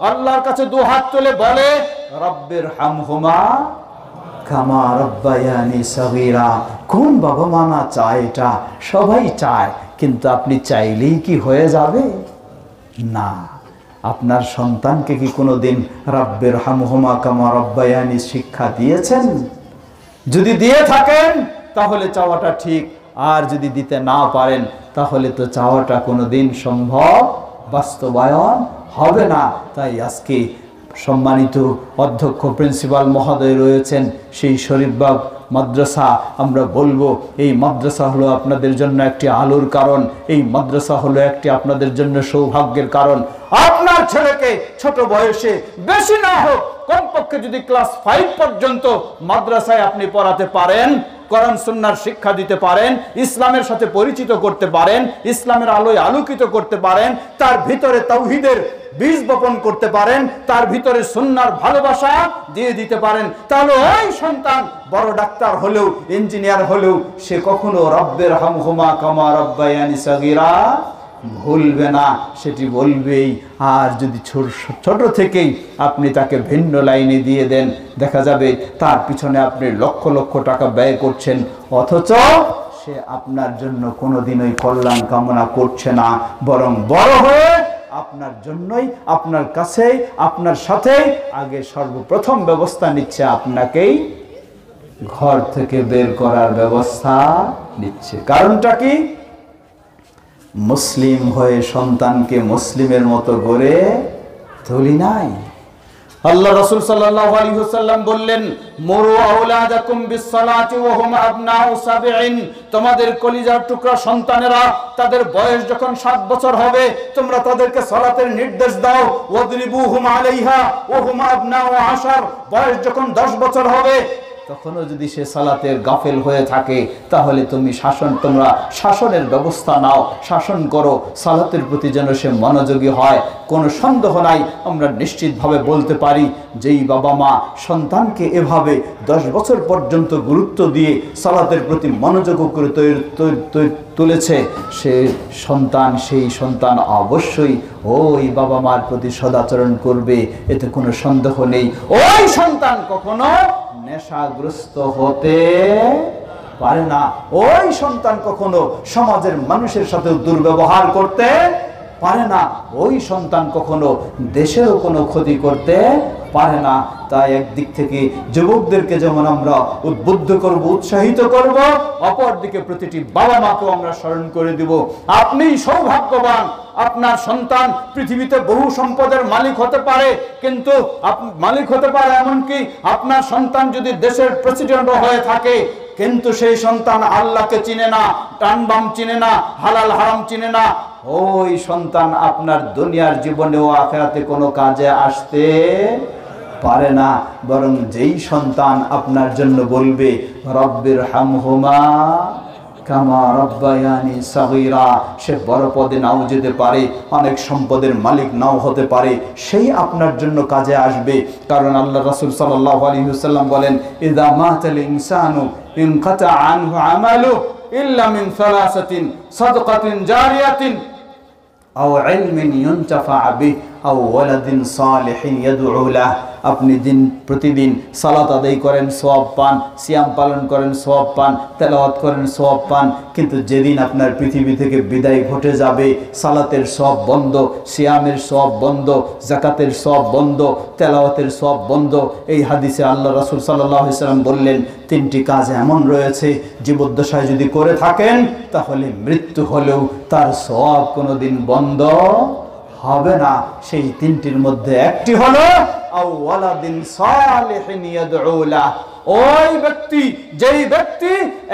আল্লাহর কাছে দুহাত তুলে বলে, রব্বির হামহুমা কামা রব্বায়ানি সগীরা। কোন বাবা মা না চায়? এটা সবাই চায়, কিন্তু আপনি চাইলেই কি হয়ে যাবে? না। আপনার সন্তানকে কি কোনোদিন রব্বির হামহুমা কামা রব্বায়ানি শিক্ষা দিয়েছেন? যদি দিয়ে থাকেন তাহলে চাওয়াটা ঠিক, আর যদি দিতে না পারেন তাহলে তো চাওয়াটা কোনোদিন সম্ভব বাস্তবায়ন হবে না। তাই আজকে সম্মানিত অধ্যক্ষ প্রিন্সিপাল মহোদয় রয়েছেন সেই শরীফবাগ মাদ্রাসা, আমরা বলবো এই মাদ্রাসা হলো আপনাদের জন্য একটি আলোর কারণ, এই মাদ্রাসা হলো একটি আপনাদের জন্য সৌভাগ্যের কারণ। আপনার ছেলেকে ছোট বয়সে, বেশি না হোক কমপক্ষে যদি ক্লাস 5 পর্যন্ত মাদ্রাসায় আপনি পড়াতে পারেন, কোরআন সুন্নাহর শিক্ষা দিতে পারেন, ইসলামের সাথে পরিচিত করতে পারেন, ইসলামের আলোয় আলোকিত করতে পারেন, তার ভিতরে তাওহীদের বীজ বপন করতে পারেন, তার ভিতরে সুন্নাহর ভালোবাসা দিয়ে দিতে পারেন, তাহলে ওই সন্তান বড় ডাক্তার হলেও, ইঞ্জিনিয়ার হলেও সে কখনো রব্বির হামহুমা কামা রব্বায়ানি সগীরা ভুলবে না, সেটি বলবেই। আর যদি ছোট থেকেই আপনি তাকে ভিন্ন লাইনে দিয়ে দেন, দেখা যাবে তার পিছনে আপনি লক্ষ লক্ষ টাকা ব্যয় করছেন, অথচ সে আপনার জন্য কোনোদিনই কল্যাণ কামনা করছে না, বরং বড় হয়ে আপনার জন্যই, আপনার কাছেই, আপনার সাথেই আগে সর্বপ্রথম ব্যবস্থা নিচ্ছে, আপনাকেই ঘর থেকে বের করার ব্যবস্থা নিচ্ছে। কারণটা কি? মুসলিম হয়ে সন্তানকে মুসলিমের মতো গড়ে তুলি নাই। আল্লাহ রাসূল সাল্লাল্লাহু আলাইহি ওয়াসাল্লাম বললেন, মুরু আওলাদাকুম বিসসালাতি ওয়া হুম আবনাউ সাবঈন, তোমাদের কলিজার টুকরা সন্তানেরা তাদের বয়স যখন 7 বছর হবে তোমরা তাদেরকে সালাতের নির্দেশ দাও। ওয়াদরিবুহুম আলাইহা ওয়া হুম আবনাউ 10, বয়স যখন 10 বছর হবে তখনও যদি সে সালাতের গাফেল হয়ে থাকে, তাহলে তোমরা শাসনের ব্যবস্থা নাও, শাসন করো, সালাতের প্রতি যেন সে মনোযোগী হয়। কোনো সন্দেহ নাই, আমরা নিশ্চিতভাবে বলতে পারি, যেই বাবা মা সন্তানকে এভাবে 10 বছর পর্যন্ত গুরুত্ব দিয়ে সালাতের প্রতি মনোযোগ করে তুলেছে, সেই সন্তান অবশ্যই ওই বাবা মার প্রতি সদাচরণ করবে, এতে কোনো সন্দেহ নেই। ওই সন্তান কখনো নেশাগ্রস্ত হতে পারে না, ওই সন্তান কখনো সমাজের মানুষের সাথে দুর্ব্যবহার করতে পারে না, ওই সন্তান কখনো দেশেরও কোনো ক্ষতি করতে পারে না। তাই একদিক থেকে যুবকদেরকে যেমন আমরা উদ্বুদ্ধ করব, উৎসাহিত করব, অপরদিকে প্রতিটি বাবা মাকেও আমরা স্মরণ করে দিব, আপনি সৌভাগ্যবান, আপনার সন্তান পৃথিবীতে বহু সম্পদের মালিক হতে পারে, কিন্তু মালিক হতে পারে এমনকি আপনার সন্তান যদি দেশের প্রেসিডেন্ট হয়ে থাকে, কিন্তু সেই সন্তান আল্লাহকে চিনে না, টানবাম চিনে না, হালাল হারাম চিনে না, ওই সন্তান আপনার দুনিয়ার জীবনে ও আখিরাতে কোনো কাজে আসতে পারে না। বরং যেই সন্তান আপনার জন্য বলবে রব্বির হামহুমা কামা রব্বায়ানি সাগীরা, সে বড় পদে নাও যেতে পারে, অনেক সম্পদের মালিক নাও হতে পারে, সেই আপনার জন্য কাজে আসবে। কারণ আল্লাহ রাসূল সাল্লাল্লাহু আলাইহি ওয়াসাল্লাম বলেন, ইযা মাতাল ইনসানু ইনকাতা আনহু আমালু ইল্লা মিন সালাসাতিন সাদকাতিন জারিয়াতিন আও ইলমিন ইউনতাফা বিহি আও ওয়ালাদিন সালিহিন ইয়াদউ লাহ। আপনি প্রতিদিন সালাত আদায় করেন, সওয়াব পান, সিয়াম পালন করেন, সওয়াব পান, তেলাওয়াত করেন, সওয়াব পান, কিন্তু যেদিন আপনার পৃথিবী থেকে বিদায় ঘটে যাবে, সালাতের সওয়াব বন্ধ, সিয়ামের সওয়াব বন্ধ, যাকাতের সওয়াব বন্ধ, তেলাওয়াতের সওয়াব বন্ধ। এই হাদিসে আল্লাহ রাসূল সাল্লাল্লাহু আলাইহি ওয়াসাল্লাম বললেন, 3টি কাজ এমন রয়েছে জীবদ্দশায় যদি করে থাকেন, তাহলে মৃত্যু হলেও তার সওয়াব কোনোদিন বন্ধ হবে না। সেই 3টির মধ্যে একটি হলো আও ওয়ালাদিন সালিহিন ইয়াদউ লাহ। ওই ব্যক্তি, যেই ব্যক্তি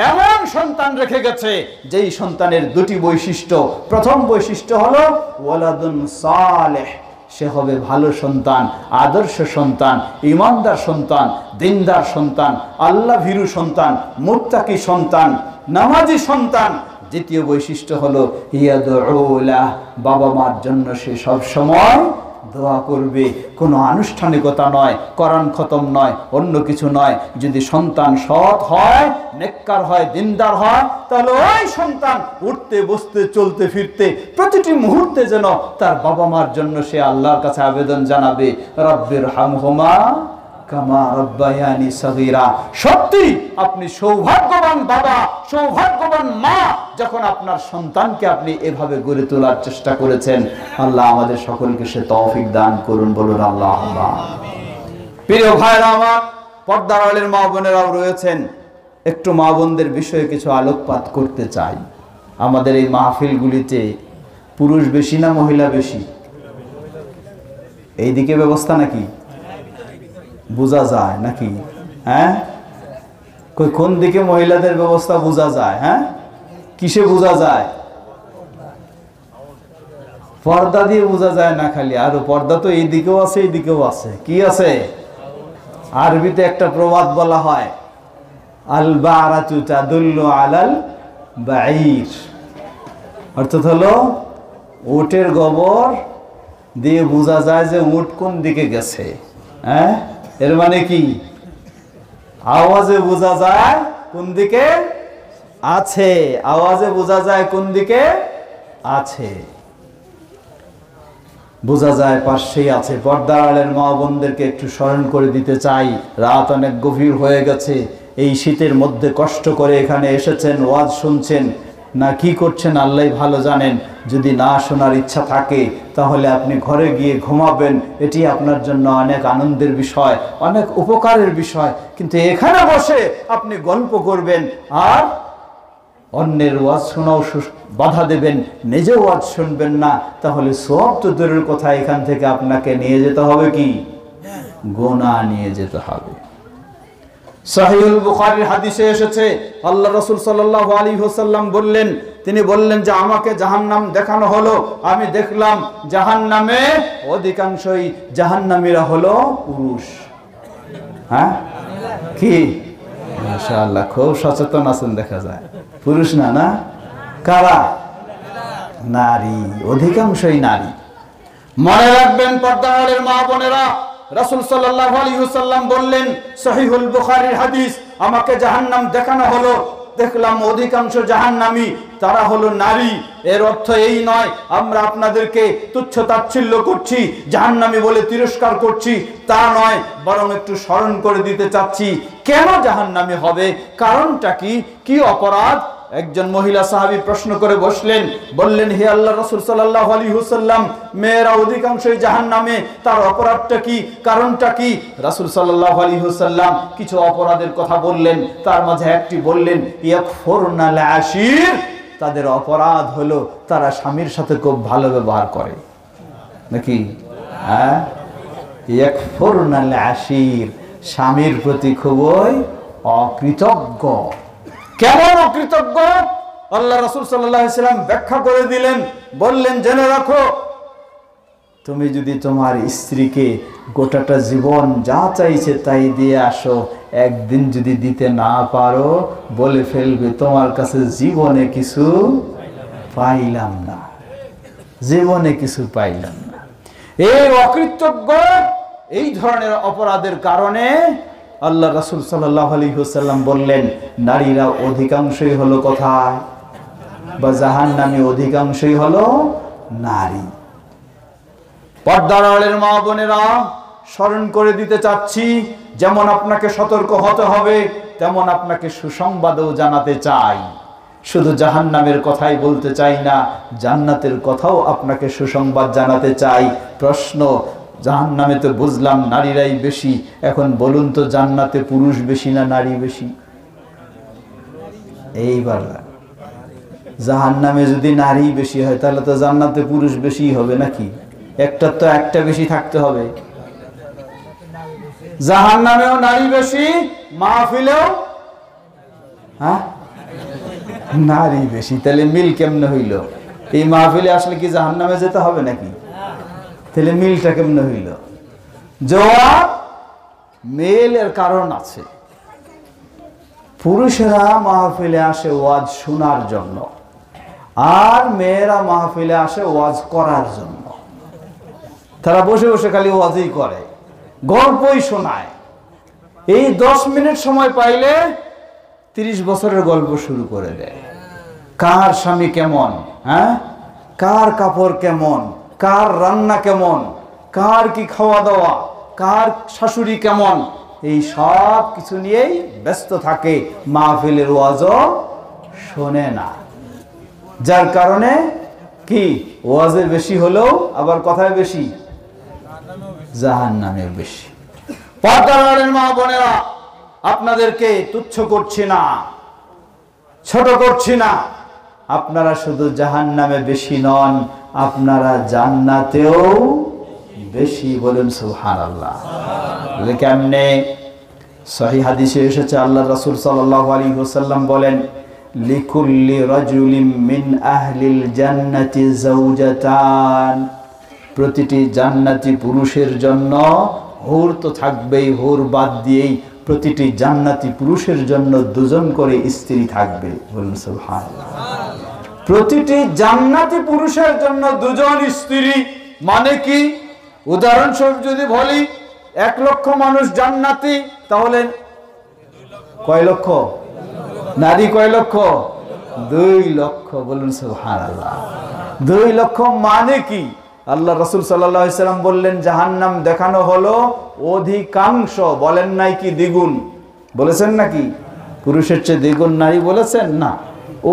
এমন সন্তান রেখে গেছে, যেই সন্তানের 2টি বৈশিষ্ট্য। প্রথম বৈশিষ্ট্য হলো ওয়ালাদুন সালেহ, সে হবে ভালো সন্তান, আদর্শ সন্তান, ঈমানদার সন্তান, দিনদার সন্তান, আল্লাহ ভীরু সন্তান, মুত্তাকি সন্তান, নামাজি সন্তান। দ্বিতীয় বৈশিষ্ট্য হলো ইয়াদউ লাহ, বাবা মার জন্য সে সব সময় দোয়া করবে। কোনো আনুষ্ঠানিকতা নয়, কোরআন খতম নয়, অন্য কিছু নয়। যদি সন্তান সৎ হয়, নেককার হয়, দিনদার হয়, তাহলে ওই সন্তান উঠতে বসতে চলতে ফিরতে প্রতিটি মুহূর্তে যেন তার বাবা মার জন্য সে আল্লাহর কাছে আবেদন জানাবে, রব্বির হামহুমা কামা রব্বায়ানি সাগীরা। সত্যি আপনি সৌভাগ্যবান বাবা, সৌভাগ্যবান মা, যখন আপনার সন্তানকে আপনি এভাবে গড়ে তোলার চেষ্টা করেছেন। আল্লাহ আমাদের সকলকে সে তৌফিক দান করুন, বলুন আল্লাহুম্মা। প্রিয় ভাইরা আমার, পর্দার আড়ালের মা বোনেরাও রয়েছেন, একটু মা বোনদের বিষয়ে কিছু আলোকপাত করতে চাই। আমাদের এই মাহফিলগুলিতে পুরুষ বেশি না মহিলা বেশি? এইদিকে ব্যবস্থা নাকি বোঝা যায় নাকি? হ্যাঁ, কোন দিকে মহিলাদের ব্যবস্থা বোঝা যায়? হ্যাঁ, কিসে বোঝা যায়? পর্দা দিয়ে বোঝা যায় না খালি, আর পর্দা তো এই দিকেও আছে, এই দিকেও আছে। কি আছে? আরবিতে একটা প্রবাদ বলা হয়, আল বারাতু তাদুল্লু আলাল বাঈর, অর্থাৎ হলো উটের গোবর দিয়ে বোঝা যায় যে উট কোন দিকে গেছে। হ্যাঁ, এর মানে কি? আওয়াজে বোঝা যায় কোন দিকে আছে, আওয়াজে বোঝা যায় কোন দিকে আছে, বোঝা যায় পাশেই আছে। পর্দার আড়ালের মা বোনদেরকে একটু স্মরণ করে দিতে চাই, রাত অনেক গভীর হয়ে গেছে। এই শীতের মধ্যে কষ্ট করে এখানে এসেছেন, ওয়াজ শুনছেন, না কি করছেন আল্লাহই ভালো জানেন। যদি না শোনার ইচ্ছা থাকে তাহলে আপনি ঘরে গিয়ে ঘুমাবেন, এটি আপনার জন্য অনেক আনন্দের বিষয়, অনেক উপকারের বিষয়। কিন্তু এখানে বসে আপনি গল্প করবেন আর অন্যের ওয়াজ শোনাও বাধা দেবেন, নিজে ওয়াজ শুনবেন না, তাহলে সব তো দূরের কথা, এখান থেকে আপনাকে নিয়ে যেতে হবে কি? গুনাহ নিয়ে যেতে হবে। সহিহুল বুখারীর হাদিসে এসেছে, আল্লাহ রাসূল সাল্লাল্লাহু আলাইহি ওয়াসাল্লাম বললেন, তিনি বললেন যে আমাকে জাহান্নাম দেখানো হলো, আমি দেখলাম জাহান্নামে অধিকাংশই জাহান্নামীরা হলো পুরুষ। হ্যাঁ, কি মাশাআল্লাহ, খুব সচেতন আছেন দেখা যায়। পুরুষ না, না কারা? নারী, অধিকাংশই নারী। মনে রাখবেন পর্দার মা বোনেরা, রাসূল সাল্লাল্লাহু আলাইহি ওয়াসাল্লাম বললেন, সহিহুল বুখারীর হাদিস, আমাকে জাহান্নাম দেখানো হলো, দেখলাম অধিকাংশ জাহান্নামী তারা হলো নারী। এর অর্থ এই নয় আমরা আপনাদেরকে তুচ্ছ তাচ্ছিল্য করছি, জাহান্নামী বলে তিরস্কার করছি, তা নয়, বরং একটু স্মরণ করে দিতে চাচ্ছি কেন জাহান্নামী হবে, কারণটা কি, কি অপরাধ। একজন মহিলা সাহাবী প্রশ্ন করে বসলেন, বললেন, হে আল্লাহর রাসূল সাল্লাল্লাহু আলাইহি ওয়াসাল্লাম, মেয়েরা অধিকাংশই জাহান্নামে, তার অপরাধটা কি, কারণটা কি? রাসূল সাল্লাল্লাহু আলাইহি ওয়াসাল্লাম কিছু অপরাধের কথা বললেন, তার মাঝে একটি বললেন, ইয়াকফুরনাল আশির, তাদের অপরাধ হলো তারা স্বামীর সাথে খুব ভালো ব্যবহার করে। নাকি? হ্যাঁ, ইয়াকফুরনাল আশির, স্বামীর প্রতি খুবই অকৃতজ্ঞ। কেমন অকৃতজ্ঞ? আল্লাহ রাসূল সাল্লাল্লাহু আলাইহি ওয়াসাল্লাম ব্যাখ্যা করে দিলেন, বললেন, জেনে রাখো, তুমি যদি তোমার স্ত্রীকে গোটাটা জীবন যা চাইছে তাই দিয়ে আসো, একদিন যদি দিতে না পারো, বলে ফেলবে তোমার কাছে জীবনে কিছু পাইলাম না, জীবনে কিছু পাইলাম না। এই অকৃতজ্ঞ, এই ধরনের অপরাধের কারণে আল্লাহ রাসূল সাল্লাল্লাহু আলাইহি ওয়াসাল্লাম বললেন, নারীরা অধিকাংশই হলো কোথায়, বা জাহান্নামী অধিকাংশই হলো নারী। পর্দার আড়ালের মা বোনেরা, স্মরণ করে দিতে চাচ্ছি, যেমন আপনাকে সতর্ক হতে হবে, তেমন আপনাকে সুসংবাদও জানাতে চাই। শুধু জাহান্নামের কথাই বলতে চাই না, জান্নাতের কথাও আপনাকে সুসংবাদ জানাতে চাই। প্রশ্ন, জাহান্নামে তো বুঝলাম নারীরাই বেশি, এখন বলুন তো জান্নাতে পুরুষ বেশি না নারী বেশি? এইবার জাহান্নামে যদি নারী বেশি হয়, তাহলে তো জান্নাতে পুরুষ বেশি হবে নাকি? একটা বেশি থাকতে হবে। জাহান্নামেও নারী বেশি, মাহফিলেও নারী বেশি, তাহলে মিল কেমনে হইল? এই মাহফিলে আসলে কি জাহান্নামে যেতে হবে নাকি? তাহলে মিলটা কেমনে হইল? জবাব, মেলের কারণ আছে। পুরুষেরা মাহফিলে আসে ওয়াজ শোনার জন্য, আর মেয়েরা মাহফিলে আসে ওয়াজ করার জন্য। তারা বসে বসে খালি ওয়াজই করে, গল্পই শোনায়। এই 10 মিনিট সময় পাইলে 30 বছরের গল্প শুরু করে দেয়। কার স্বামী কেমন, হ্যাঁ, কার কাপড় কেমন, কার রান্না কেমন, কার কি খাওয়া দাওয়া, কার শাশুড়ি কেমন, এই সব কিছু নিয়েই ব্যস্ত থাকে, মাহফিলের ওয়াজও শোনে না। যার কারণে কি, ওয়াজে বেশি হলেও আবার কথায় বেশি, জাহান্নামে বেশি। পর্দার মা বোনেরা, আপনাদেরকে তুচ্ছ করছি না, ছোট করছি না, আপনারা শুধু জাহান্নামে বেশি নন, আপনারা জান্নাতেও বেশি। বলুন সুবহানাল্লাহ। বলে কেমনে? সহিহ হাদিসে এসেছে, আল্লাহ রাসূল সাল্লাল্লাহু আলাইহি ওয়াসাল্লাম বলেন, লিকুল্লি রাজুলিন মিন আহলিল জান্নাতি যাওজাতান, প্রতিটি জান্নাতি পুরুষের জন্য, হুর তো থাকবেই, হুর বাদ দিয়েই প্রতিটি জান্নাতি পুরুষের জন্য 2জন করে স্ত্রী থাকবে। বলুন সুবহানাল্লাহ। প্রতিটি জান্নাতি পুরুষের জন্য 2জন স্ত্রী, মানে কি? উদাহরণস্বরূপ যদি বলি 1 লক্ষ মানুষ জান্নাতি, তাহলে কয় লক্ষ নারী, কয় লক্ষ? 2 লক্ষ। বলুন সুবহানাল্লাহ। 2 লক্ষ মানে কি? আল্লাহ রাসূল সাল্লাল্লাহু আলাইহি ওয়াসাল্লাম বললেন, জাহান্নাম দেখানো হলো অধিকাংশ, বলেন নাই কি দ্বিগুণ? বলেছেন নাকি? পুরুষের চেয়ে দ্বিগুণ নারী বলেছেন না,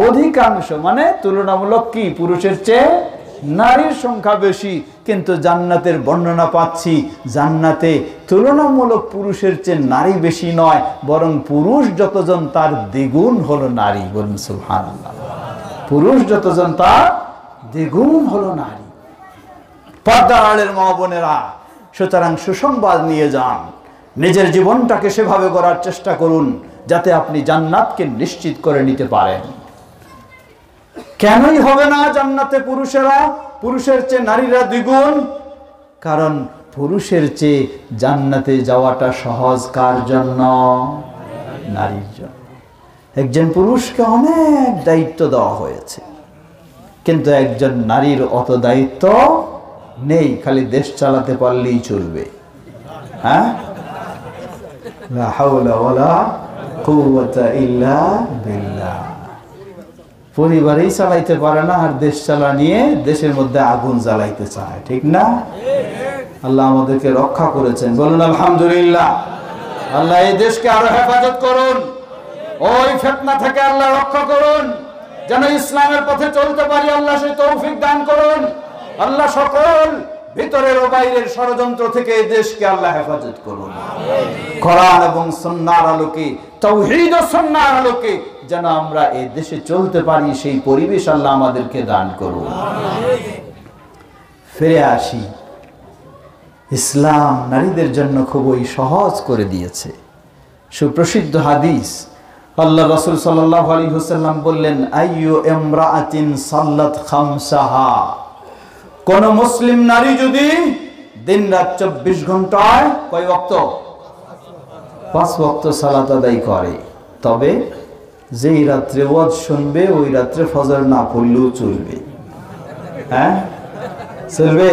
অধিকাংশ মানে তুলনামূলক কি, পুরুষের চেয়ে নারীর সংখ্যা বেশি। কিন্তু জান্নাতের বর্ণনা পাচ্ছি, জান্নাতে তুলনামূলক পুরুষের চেয়ে নারী বেশি নয়, বরং পুরুষ যতজন তার দ্বিগুণ হলো নারী। বলুন সুবহানাল্লাহ। পুরুষ যতজন তার দ্বিগুণ হলো নারী। পর্দার আড়ালের মা বোনেরা, সুতরাং সুসংবাদ নিয়ে যান, নিজের জীবনটাকে সেভাবে গড়ার চেষ্টা করুন যাতে আপনি জান্নাতকে নিশ্চিত করে নিতে পারেন। কেনই হবে না জান্নাতে পুরুষের চেয়ে নারীরা দ্বিগুণ? কারণ পুরুষের চেয়ে জান্নাতে যাওয়াটা সহজ কার জন্য? নারীর জন্য। একজন পুরুষকে অনেক দায়িত্ব দেওয়া হয়েছে, কিন্তু একজন নারীর অত দায়িত্ব নেই, খালি দেশ চালাতে পারলেই চলবে। হ্যাঁ, লা হাওলা ওয়ালা কুওয়াতা ইল্লা বিল্লাহ। পরিবারই চালাইতে পারে না, আর দেশ চালা নিয়ে দেশের মধ্যে আগুন জ্বালাইতে চায়, ঠিক না? আল্লাহ আমাদেরকে রক্ষা করেছেন, বলুন আলহামদুলিল্লাহ। আল্লাহ এই দেশকে আরো হেফাজত করুন, ওই ফিতনা থেকে আল্লাহ রক্ষা করুন, যেন ইসলামের পথে চলতে পারি আল্লাহ সেই তৌফিক দান করুন। আল্লাহ সকল ভিতরের ও বাইরের ষড়যন্ত্র থেকে এই দেশকে আল্লাহ হেফাজত করুন। কোরআন এবং সুন্নাহর আলোকে, তাওহীদ ও সুন্নাহর আলোকে যেন আমরা এই দেশে চলতে পারি, সেই পরিবেশ আল্লাহ আমাদেরকে দান করুন। ফিরে আসি, ইসলাম নারীদের জন্য খুবই সহজ করে দিয়েছে। সুপ্রসিদ্ধ হাদিস, আল্লাহ রাসূল সাল্লাল্লাহু আলাইহি ওয়াসাল্লাম বললেন, আইয়ু ইমরাআতিন সাল্লাত খামসাহা, কোন মুসলিম নারী যদি দিনরাত 24 ঘন্টায় কয় ওয়াক্ত? 5 ওয়াক্ত সালাত আদায় করে, তবে যেই রাত্রে ওয়াজ শুনবে ওই রাত্রে ফজর না পড়লেও চলবে। হ্যাঁ, চলবে?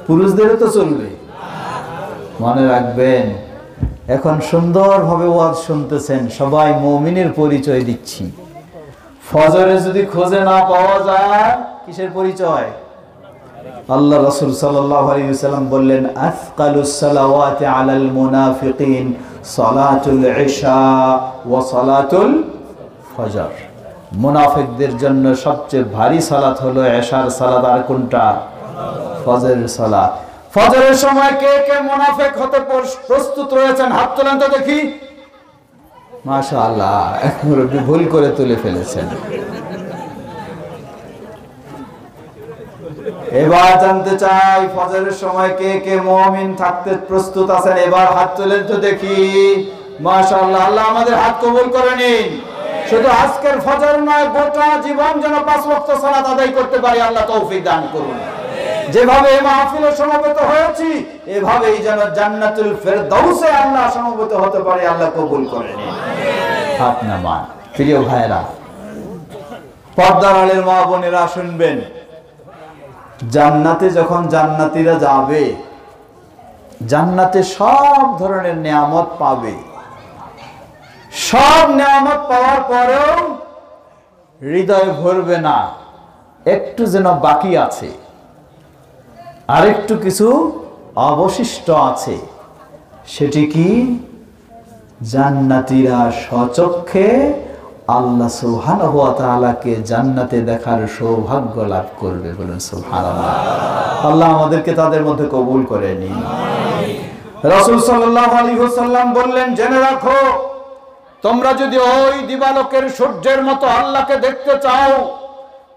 পুরুষদেরও তো চলবে। মনে রাখবেন, এখন সুন্দরভাবে ওয়াজ শুনতেছেন, সবাই মুমিনের পরিচয় দিচ্ছি। ফজরে যদি খোঁজে না পাওয়া যায়, কিসের পরিচয়? আল্লাহ রাসূল সাল্লাল্লাহু আলাইহি ওয়াসাল্লাম বললেন, আফকালুস সালাওয়াতি আলাল মুনাফিকিন সালাতুল ইশা ওয়া সালাতুল ফজর। মুনাফিকদের জন্য সবচেয়ে ভারী সালাত হলো ইশার সালাত, আর কোনটা? ফজরের সালাত। ফজরের সময় কে কে মুনাফিক হতে প্রস্তুত রয়েছেন? হাত তোলেন তো দেখি। মাশাআল্লাহ, এক মুরব্বি ভুল করে তুলে ফেলেছেন। এবার জানতে চাই, ফজরের সময় কে কে মুমিন থাকতে প্রস্তুত আছেন? এবার হাত তোলেন তো দেখি। মাশাআল্লাহ, আল্লাহ আমাদের হাত কবুল করে নিন। শুধু আজকের ফজর নয়, গোটা জীবন যেন 5 ওয়াক্ত সালাত আদায় করতে পারি, আল্লাহ তৌফিক দান করুন। যেভাবে এই মাহফিলে সমবেত হয়েছি, এভাবেই যেন জান্নাতুল ফেরদাউসে আল্লাহ সমবেত হতে পারে, আল্লাহ কবুল করে নিন। হাত নামান। প্রিয় ভাইরা, পর্দার আড়ালের মা বোনেরা শুনবেন, জান্নাতে যখন জান্নাতীরা যাবে, জান্নাতে সব ধরনের নিয়ামত পাবে। সব নিয়ামত পাওয়ার পরেও হৃদয় ভরবে না, একটু যেন বাকি আছে, আরেকটু কিছু অবশিষ্ট আছে। সেটি কি? জান্নাতীরা স্বচক্ষে আল্লাহ সুবহানাহু ওয়া তাআলাকে জান্নাতে দেখার সৌভাগ্য লাভ করবে। বলেন সুবহানাল্লাহ। আল্লাহ আমাদেরকে তাদের মধ্যে কবুল করে নিন। রাসূল সাল্লাল্লাহু আলাইহি ওয়াসাল্লাম বললেন, জেনে রাখো, তোমরা যদি ওই দিবালোকের সূর্যের মতো আল্লাহকে দেখতে চাও,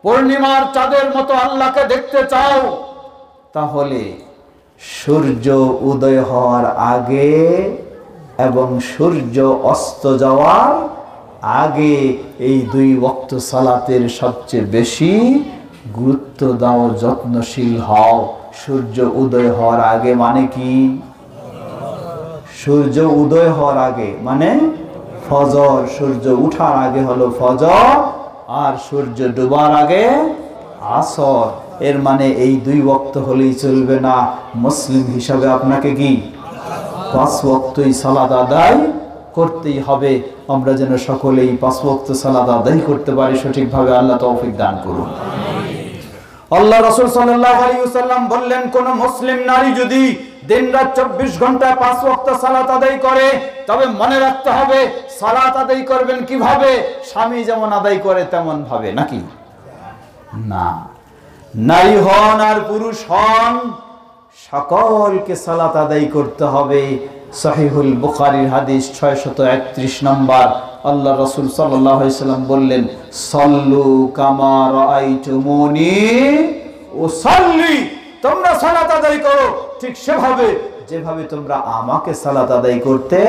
পূর্ণিমার চাঁদের মতো আল্লাহকে দেখতে চাও, তাহলে সূর্য উদয় হওয়ার আগে এবং সূর্য অস্ত যাওয়ার আগে এই 2 ওয়াক্ত সালাতের সবচেয়ে বেশি গুরুত্ব দাও, যত্নশীল হও। সূর্য উদয় হওয়ার আগে মানে কি? সূর্য উদয় হওয়ার আগে মানে ফজর। সূর্য উঠার আগে হলো ফজর, আর সূর্য ডুবার আগে আসর। এর মানে এই 2 ওয়াক্ত হলেই চলবে না। মুসলিম হিসাবে আপনাকে কি 5 ওয়াক্তই সালাত আদায় করতেই হবে। আমরা যেন সকলেই 5 ওয়াক্ত সালাত আদায় করতে পারি সঠিকভাবে, আল্লাহ তৌফিক দান করুন। আল্লাহ রাসূল সাল্লাল্লাহু আলাইহি ওয়াসাল্লাম বললেন, কোন মুসলিম নারী যদি দিনরাত 24 ঘন্টায় 5 ওয়াক্ত সালাত আদায় করে, তবে মনে রাখতে হবে সালাত আদায় করবেন কিভাবে? স্বামী যেমন আদায় করে তেমন ভাবে, নাকি? না, নারী হন আর পুরুষ হন, সকলকে সালাত আদায় করতে হবে। সহিহুল বুখারীর হাদিস 631 নম্বর, আল্লাহ রাসূল সাল্লাল্লাহু আলাইহি ওয়াসাল্লাম বললেন, সাল্লু কামা রাআইতুমুনি উসাল্লি, তোমরা সালাত আদায় করো ঠিক সেভাবে যেভাবে তোমরা আমাকে সালাত আদায় করতে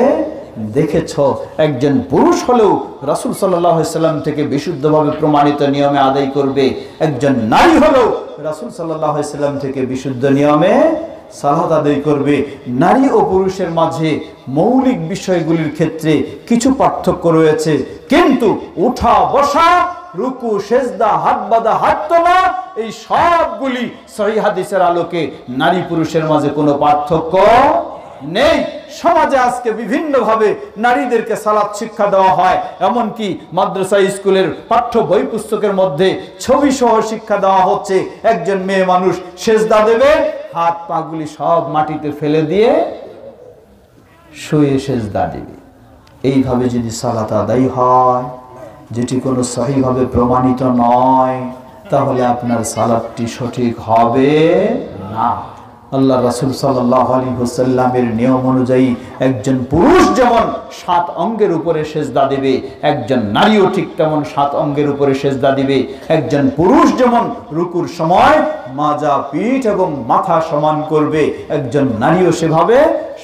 দেখেছো। একজন পুরুষ হলেও রাসূল সাল্লাল্লাহু আলাইহি ওয়াসাল্লাম থেকে বিশুদ্ধভাবে প্রমাণিত নিয়মে আদায় করবে, একজন নারী হলেও রাসূল সাল্লাল্লাহু আলাইহি ওয়াসাল্লাম থেকে বিশুদ্ধ নিয়মে সালাত আদায় করবে। নারী ও পুরুষের মাঝে মৌলিক বিষয়গুলির ক্ষেত্রে কিছু পার্থক্য রয়েছে, কিন্তু উঠা বসা, রুকু সেজদা, হাত বাঁধা, হাত তোলা, এই সবগুলি সহিহ হাদিসের আলোকে নারী পুরুষের মাঝে কোনো পার্থক্য নেই। সমাজে আজকে বিভিন্নভাবে নারীদেরকে সালাত শিক্ষা দেওয়া হয়, এমনকি মাদ্রাসা স্কুলের পাঠ্য বই পুস্তকের মধ্যে ছবি সহ শিক্ষা দেওয়া হচ্ছে। একজন মেয়ে মানুষ সেজদা দেবে, হাত পাগুলি সব মাটিতে ফেলে দিয়ে শুয়ে সেজদা দেবে। এইভাবে যদি সালাত আদায় হয়, যেটি কোনো সহিভাবে প্রমাণিত নয়, তাহলে আপনার সালাতটি সঠিক হবে না। আল্লাহ রাসূল সাল্লাল্লাহু আলাইহি ওয়াসাল্লামের নিয়ম অনুযায়ী একজন পুরুষ যেমন 7 অঙ্গের উপরে সেজদা দেবে, একজন নারীও ঠিক তেমন 7 অঙ্গের উপরে সেজদা দিবে। একজন পুরুষ যেমন রুকুর সময় মাজা, পিঠ এবং মাথা সমান করবে, একজন নারীও সেভাবে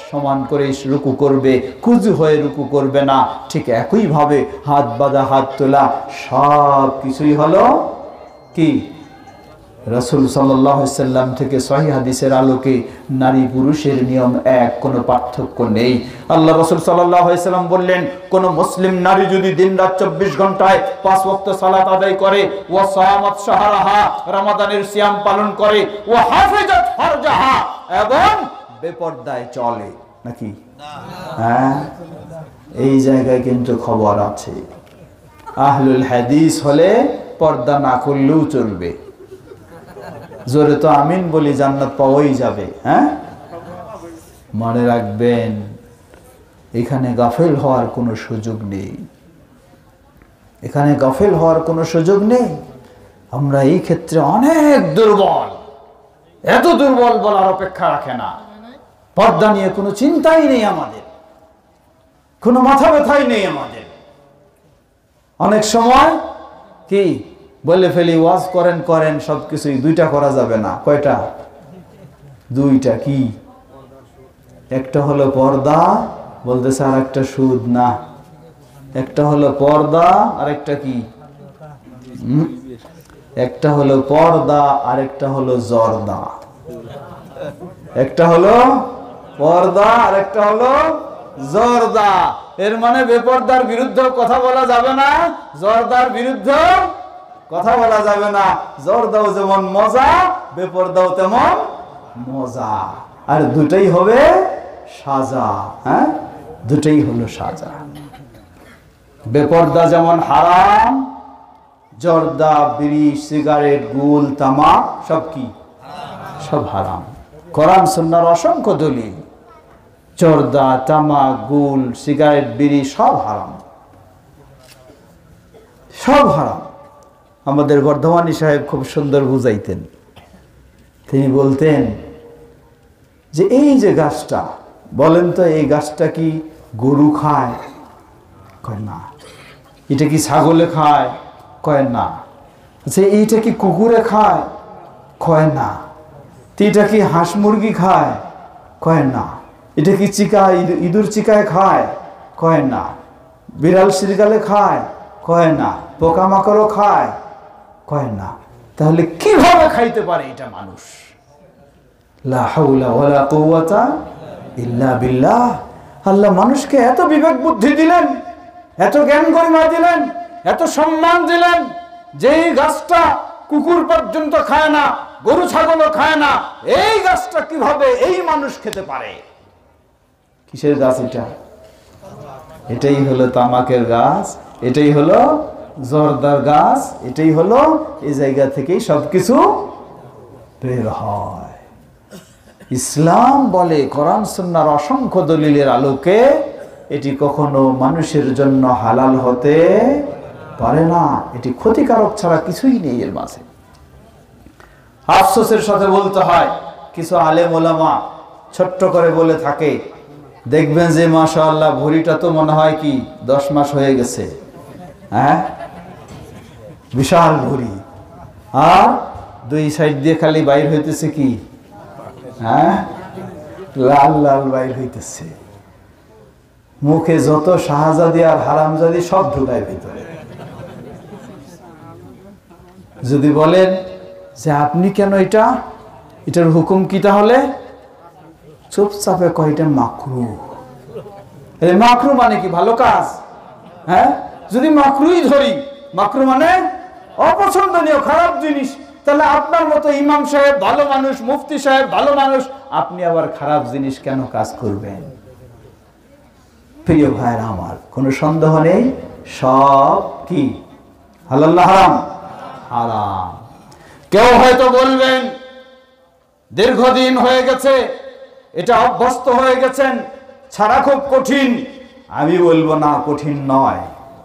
সমান করে রুকু করবে, কুজু হয়ে রুকু করবে না। ঠিক একইভাবে হাত বাঁধা, হাত তোলা, সব কিছুই হলো কি রাসূল সাল্লাল্লাহু আলাইহি ওয়াসাল্লাম থেকে সহিহ হাদিসের আলোকে নারী পুরুষের নিয়ম এক, কোনো পার্থক্য নেই। আল্লাহ রাসূল সাল্লাল্লাহু আলাইহি ওয়াসাল্লাম বললেন, কোন মুসলিম নারী যদি দিনরাত 24 ঘন্টায় 5 ওয়াক্ত সালাত আদায় করে, ওয়া সামাত শাহরাহা, রমাদানের সিয়াম পালন করে, ওয়া হাফিজাত ফারজাহা, এবং বেপরদায় চলে, নাকি হ্যাঁ, এই জায়গায় কিন্তু খবর আছে। আহলুল হাদিস হলে পর্দা না করলেও চলবে। জোরে তো আমিন বলি, জান্নাত পাওয়াই যাবে। হ্যাঁ, মনে রাখবেন, এখানে গাফেল হওয়ার কোনো সুযোগ নেই, এখানে গাফেল হওয়ার কোনো সুযোগ নেই। আমরা এই ক্ষেত্রে অনেক দুর্বল, এত দুর্বল বলার অপেক্ষা রাখে না। পর্দা নিয়ে কোনো চিন্তাই নেই আমাদের, কোনো মাথা ব্যথাই নেই আমাদের। অনেক সময় কি বলে ফেলি, ওয়াজ করেন করেন সবকিছুই, 2টা করা যাবে না। কয়টা? 2টা। কি? একটা হলো পর্দা, বলতেছে, আর একটা সুদ। না, একটা হলো পর্দা, আর একটা কি? একটা হলো পর্দা, আর একটা হলো জর্দা। একটা হলো পর্দা, আর একটা হলো জর্দা। এর মানে বেপর্দার বিরুদ্ধে কথা বলা যাবে না, জর্দার বিরুদ্ধে কথা বলা যাবে না। জর্দাও যেমন মজা, বেপর্দাও তেমন মজা। আর দুটাই হবে সাজা। হ্যাঁ, দুটাই হলো সাজা। বেপর্দা যেমন হারাম, জর্দা, বিড়ি, সিগারেট, গুল, তামাক সব কি? সব হারাম। কোরআন সুন্নাহর অসংখ্য দলিল, জর্দা, তামাক, গুল, সিগারেট, বিড়ি সব হারাম, সব হারাম। আমাদের বর্ধমানী সাহেব খুব সুন্দর বুঝাইতেন। তিনি বলতেন যে এই যে গাছটা, বলেন তো এই গাছটা কি গরু খায়? কয় না। এটা কি ছাগলে খায়? কয় না। আচ্ছা, এইটা কি কুকুরে খায়? কয় না। এটা কি হাঁস মুরগি খায়? কয় না। এটা কি চিকায়, ইঁদুর চিকায় খায়? কয় না। বিড়াল শিরগালে খায়? কয় না। পোকামাকড়ও খায়? কয় না। তাহলে কিভাবে খাইতে পারে এটা মানুষ? লা হাওলা ওয়ালা কুওয়াতা ইল্লা বিল্লাহ। আল্লাহ মানুষকে এত বিবেক বুদ্ধি দিলেন, এত জ্ঞান গরিমা দিলেন, এত সম্মান দিলেন, যেই গাছটা কুকুর পর্যন্ত খায় না, গরু ছাগলও খায় না, এই গাছটা কিভাবে এই মানুষ খেতে পারে? কিসের গাছ এটা? এটাই হলো তামাকের গাছ, এটাই হলো জর্দার গাছ, এটাই হলো, এই জায়গা থেকেই সবকিছু বের হয়। ইসলাম বলে, কোরআন সুন্নাহর অসংখ্য দলিলের আলোকে, এটি কখনো মানুষের জন্য হালাল হতে পারে না। এটি ক্ষতিকারক ছাড়া কিছুই নেই এর মাঝে। আফসোসের সাথে বলতে হয়, কিছু আলেম ওলামা ছোট্ট করে বলে থাকে, দেখবেন যে মাশাআল্লাহ ভুঁড়িটা তো মনে হয় কি 10 মাস হয়ে গেছে। হ্যাঁ, বিশাল ভুঁড়ি, আর 2 সাইড দিয়ে খালি বাইর হইতেছে কি? হ্যাঁ, লাল লাল বাইর হইতেছে। মুখে যত শাহজাদি আর হারামজাদি সব ঢুকায় ভিতরে। যদি বলেন যে আপনি কেন এটার হুকুম কি, তাহলে চুপচাপে কয়টা মাকরু। মাকরু মানে কি? ভালো কাজ। হ্যাঁ, যদি মাকরুই ধরি, মাকরু মানে অপছন্দনীয়, খারাপ জিনিস, তাহলে আপনার মতো ইমাম সাহেব ভালো মানুষ, মুফতি সাহেব ভালো মানুষ, আপনি আবার খারাপ জিনিস কেন কাজ করবেন? প্রিয় ভাইরা আমার, কোনো সন্দেহ নেই, সব কি হালাল না হারাম? হারাম। কেউ হয়তো বলবেন দীর্ঘদিন হয়ে গেছে, এটা অভ্যস্ত হয়ে গেছেন, ছাড়া খুব কঠিন। আমি বলবো না, কঠিন নয়,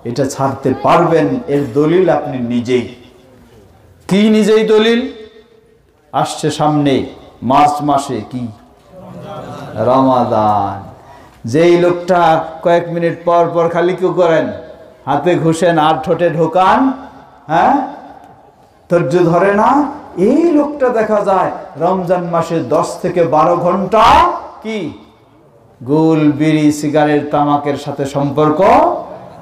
এটা ছাড়তে পারবেন। এর দলিল আপনি নিজেই। কি নিজেই দলিল? আসছে সামনে মার্চ মাসে কি রমাদান। যেই লোকটা কয়েক মিনিট পর পর খালি কি করেন, হাতে ঘুষেন আর ঠোঁটে ঢোকান, হ্যাঁ, ধৈর্য ধরে না, এই লোকটা দেখা যায় রমজান মাসে 10 থেকে 12 ঘন্টা কি গোল বিড়ি সিগারেট তামাকের সাথে সম্পর্ক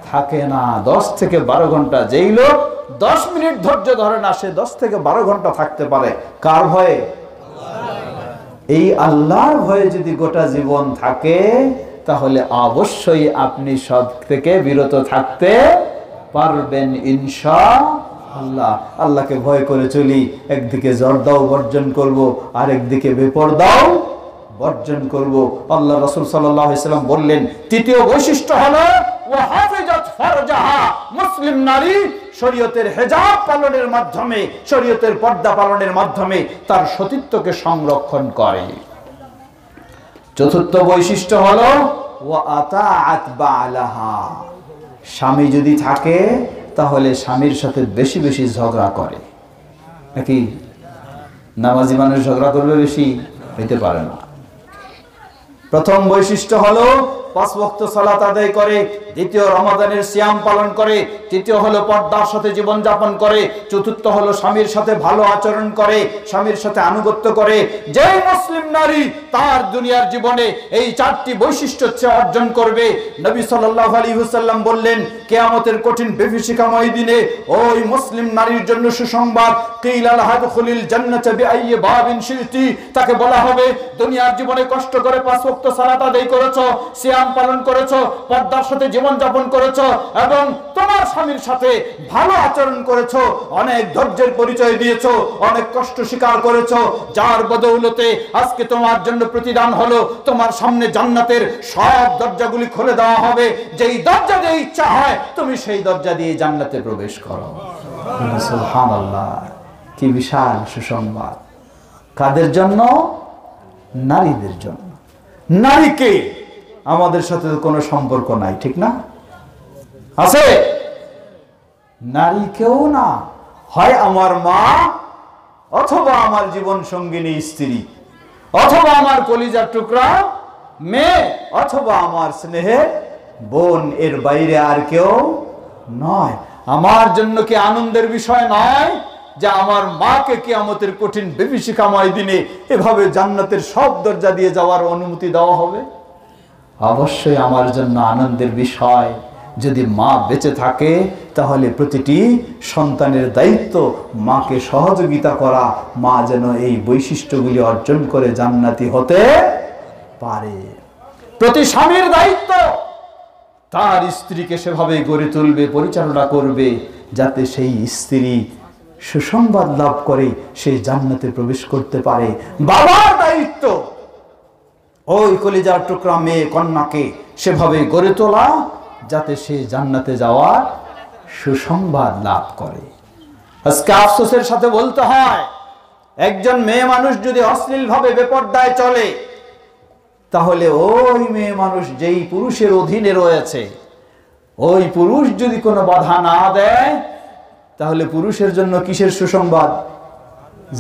থাকে না। 10 থেকে 12 ঘন্টা। যেই লোক 10 মিনিট ধৈর্য ধরে না, সে 10 থেকে 12 ঘন্টা থাকতে পারে। কার ভয়ে? এই আল্লাহর ভয়ে যদি গোটা জীবন থাকে, তাহলে অবশ্যই আপনি সব থেকে বিরত থাকতে পারবেন ইনশাআল্লাহ। আল্লাহকে ভয় করে চলি, একদিকে জর্দাও বর্জন করব, আর একদিকে বেপরদাও বর্জন করব। আল্লাহ রাসূল সাল্লাল্লাহু আলাইহি ওয়াসাল্লাম বললেন, তৃতীয় বৈশিষ্ট্য হলো ওয়া হাফিজাত ফারজাহা, মুসলিম নারী শরীয়তের হেজাব পালনের মাধ্যমে, শরীয়তের পর্দা পালনের মাধ্যমে তার সতীত্বকে সংরক্ষণ করে। চতুর্থ বৈশিষ্ট্য হলো ওয়া আতাআত বালাহা, স্বামী যদি থাকে তাহলে স্বামীর সাথে বেশি বেশি ঝগড়া করে। নাকি নামাজি মানুষ ঝগড়া করবে বেশি? হইতে পারে না। প্রথম বৈশিষ্ট্য হলো 5 ওয়াক্ত সালাত আদায় করে, দ্বিতীয় রমাদানের সিয়াম পালন করে, তৃতীয় হলো পর্দার সাথে জীবন যাপন করে, চতুর্থ হলো স্বামীর সাথে ভালো আচরণ করে, স্বামীর সাথে আনুগত্য করে। যে মুসলিম নারী তার দুনিয়ার জীবনে এই 4টি বৈশিষ্ট্য অর্জন করবে, নবী সাল্লাল্লাহু আলাইহি ওয়াসাল্লাম বললেন, কিয়ামতের কঠিন বিভীষিকাময় দিনে ওই মুসলিম নারীর জন্য সুসংবাদ, কিলা লাহাদখুলিল জান্নাতা বিআইয়ি বাবিন শিতি, তাকে বলা হবে দুনিয়ার জীবনে কষ্ট করে 5 ওয়াক্ত সালাত আদায় করেছো, সিয়াম পালন করেছো, পর্দার সাথে জীবন যাপন করেছো এবং তোমার স্বামীর সাথে ভালো আচরণ করেছো, অনেক ধৈর্যের পরিচয় দিয়েছো, অনেক কষ্ট স্বীকার করেছো, যার বদৌলতে আজকে তোমার জন্য প্রতিদান হলো তোমার সামনে জান্নাতের সব দরজাগুলি খুলে দেওয়া হবে। যেই দরজা দিয়ে ইচ্ছা হয় তুমি সেই দরজা দিয়ে জান্নাতে প্রবেশ করো। সুবহানাল্লাহ, কি বিশাল সুসংবাদ! কাদের জন্য? নারীদের জন্য। নারীকে আমাদের সাথে কোনো সম্পর্ক নাই, ঠিক না? আছে? নারী কেউ না, হয় আমার মা, অথবা আমার জীবন সঙ্গিনী স্ত্রী, অথবা আমার কলিজার টুকরা মেয়ে, অথবা আমার স্নেহের বোন, এর বাইরে আর কেউ নয়। আমার জন্য কি আনন্দের বিষয় নয় যে আমার মাকে কিয়ামতের কঠিন বিভীষিকাময় দিনে এভাবে জান্নাতের সব দরজা দিয়ে যাওয়ার অনুমতি দেওয়া হবে? অবশ্যই আমার জন্য আনন্দের বিষয়। যদি মা বেঁচে থাকে তাহলে প্রতিটি সন্তানের দায়িত্ব মাকে সহযোগিতা করা, মা যেন এই বৈশিষ্ট্যগুলি অর্জন করে জান্নাতি হতে পারে। প্রতি স্বামীর দায়িত্ব তার স্ত্রীকে সেভাবে গড়ে তুলবে, পরিচালনা করবে, যাতে সেই স্ত্রী সুসংবাদ লাভ করে সে জান্নাতে প্রবেশ করতে পারে। বাবার দায়িত্ব ওই কলিজার টুকরা মেয়ে কন্যাকে সেভাবে গড়ে তোলা, যাতে সে জান্নাতে যাওয়ার সুসংবাদ লাভ করে। আজকে আফসোসের সাথে বলতে হয়, একজন মেয়ে মানুষ যদি অশ্লীল ভাবে বেপরদায় চলে, তাহলে ওই মেয়ে মানুষ যেই পুরুষের অধীনে রয়েছে, ওই পুরুষ যদি কোনো বাধা না দেয়, তাহলে পুরুষের জন্য কিসের সুসংবাদ?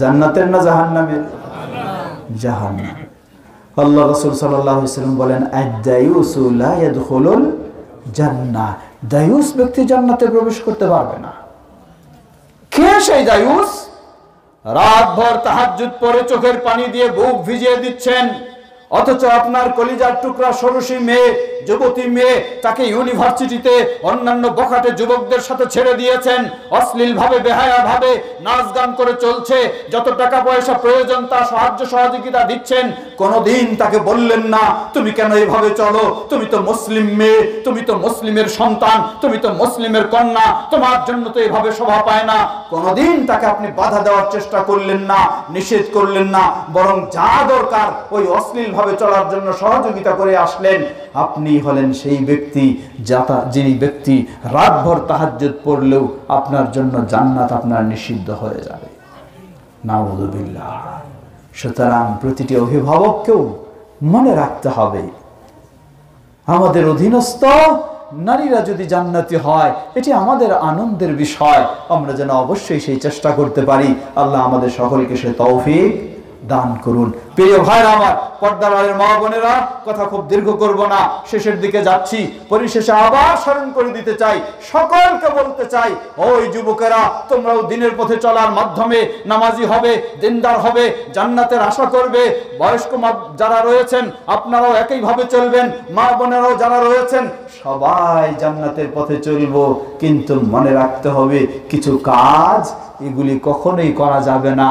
জান্নাতের না জাহান্নামের? জাহান্নাম। আল্লাহ রাসূল সাল্লাল্লাহু আলাইহি ওয়াসাল্লাম বলেন, আদ-দায়ুসু লা ইয়াদখুলুল জান্নাহ, দায়ুস ব্যক্তি জান্নাতে প্রবেশ করতে পারবে না। কে সেই দায়ুস? রাতভর তাহাজ্জুদ পড়ে চোখের পানি দিয়ে বুক ভিজিয়ে দিচ্ছেন, অথচ আপনার কলিজার টুকরা ষোড়শী মেয়ে, যুবতী মেয়ে, তাকে ইউনিভার্সিটিতে অন্যান্য বখাটে যুবকদের সাথে ছেড়ে দিয়েছেন, অশ্লীল ভাবে বেহায়া ভাবে নাচ গান করে চলছে, যত টাকা পয়সা প্রয়োজন তা সাহায্য সহযোগিতা দিচ্ছেন, কোনদিন তাকে বললেন না তুমি কেন এভাবে চলো, তুমি তো মুসলিম মেয়ে, তুমি তো মুসলিমের সন্তান, তুমি তো মুসলিমের কন্যা, তোমার জন্য তো এভাবে শোভা পায় না। কোনদিন তাকে আপনি বাধা দেওয়ার চেষ্টা করলেন না, নিষেধ করলেন না, বরং যা দরকার ওই অশ্লীল ভাবে চলার জন্য সহযোগিতা করে আসলেন। আপনি হলেন সেই ব্যক্তি যিনি ব্যক্তি রাতভর তাহাজ্জুদ পড়লেও আপনার জন্য জান্নাত আপনার নিষিদ্ধ হয়ে যাবে। নাউযুবিল্লাহ। সুতরাং প্রতিটি অভিভাবককেও মনে রাখতে হবে, আমাদের অধীনস্থ নারীরা যদি জান্নাতি হয় এটি আমাদের আনন্দের বিষয়, আমরা যেন অবশ্যই সেই চেষ্টা করতে পারি। আল্লাহ আমাদের সকলকে সে তৌফিক দান করুন। প্রিয় ভাইরা আমার, পর্দার আড়ালের মা বোনেরা, কথা খুব দীর্ঘ করব না, শেষের দিকে যাচ্ছি। পরিশেষে আবার স্মরণ করে দিতে চাই, সকলকে বলতে চাই, ওই যুবকেরা তোমরাও দিনের পথে চলার মাধ্যমে নামাজি হবে, দিনদার হবে, জান্নাতের আশা করবে। বয়স্ক যারা রয়েছেন আপনারাও একইভাবে চলবেন, মা বোনেরাও যারা রয়েছেন সবাই জান্নাতের পথে চলবো। কিন্তু মনে রাখতে হবে কিছু কাজ এগুলি কখনোই করা যাবে না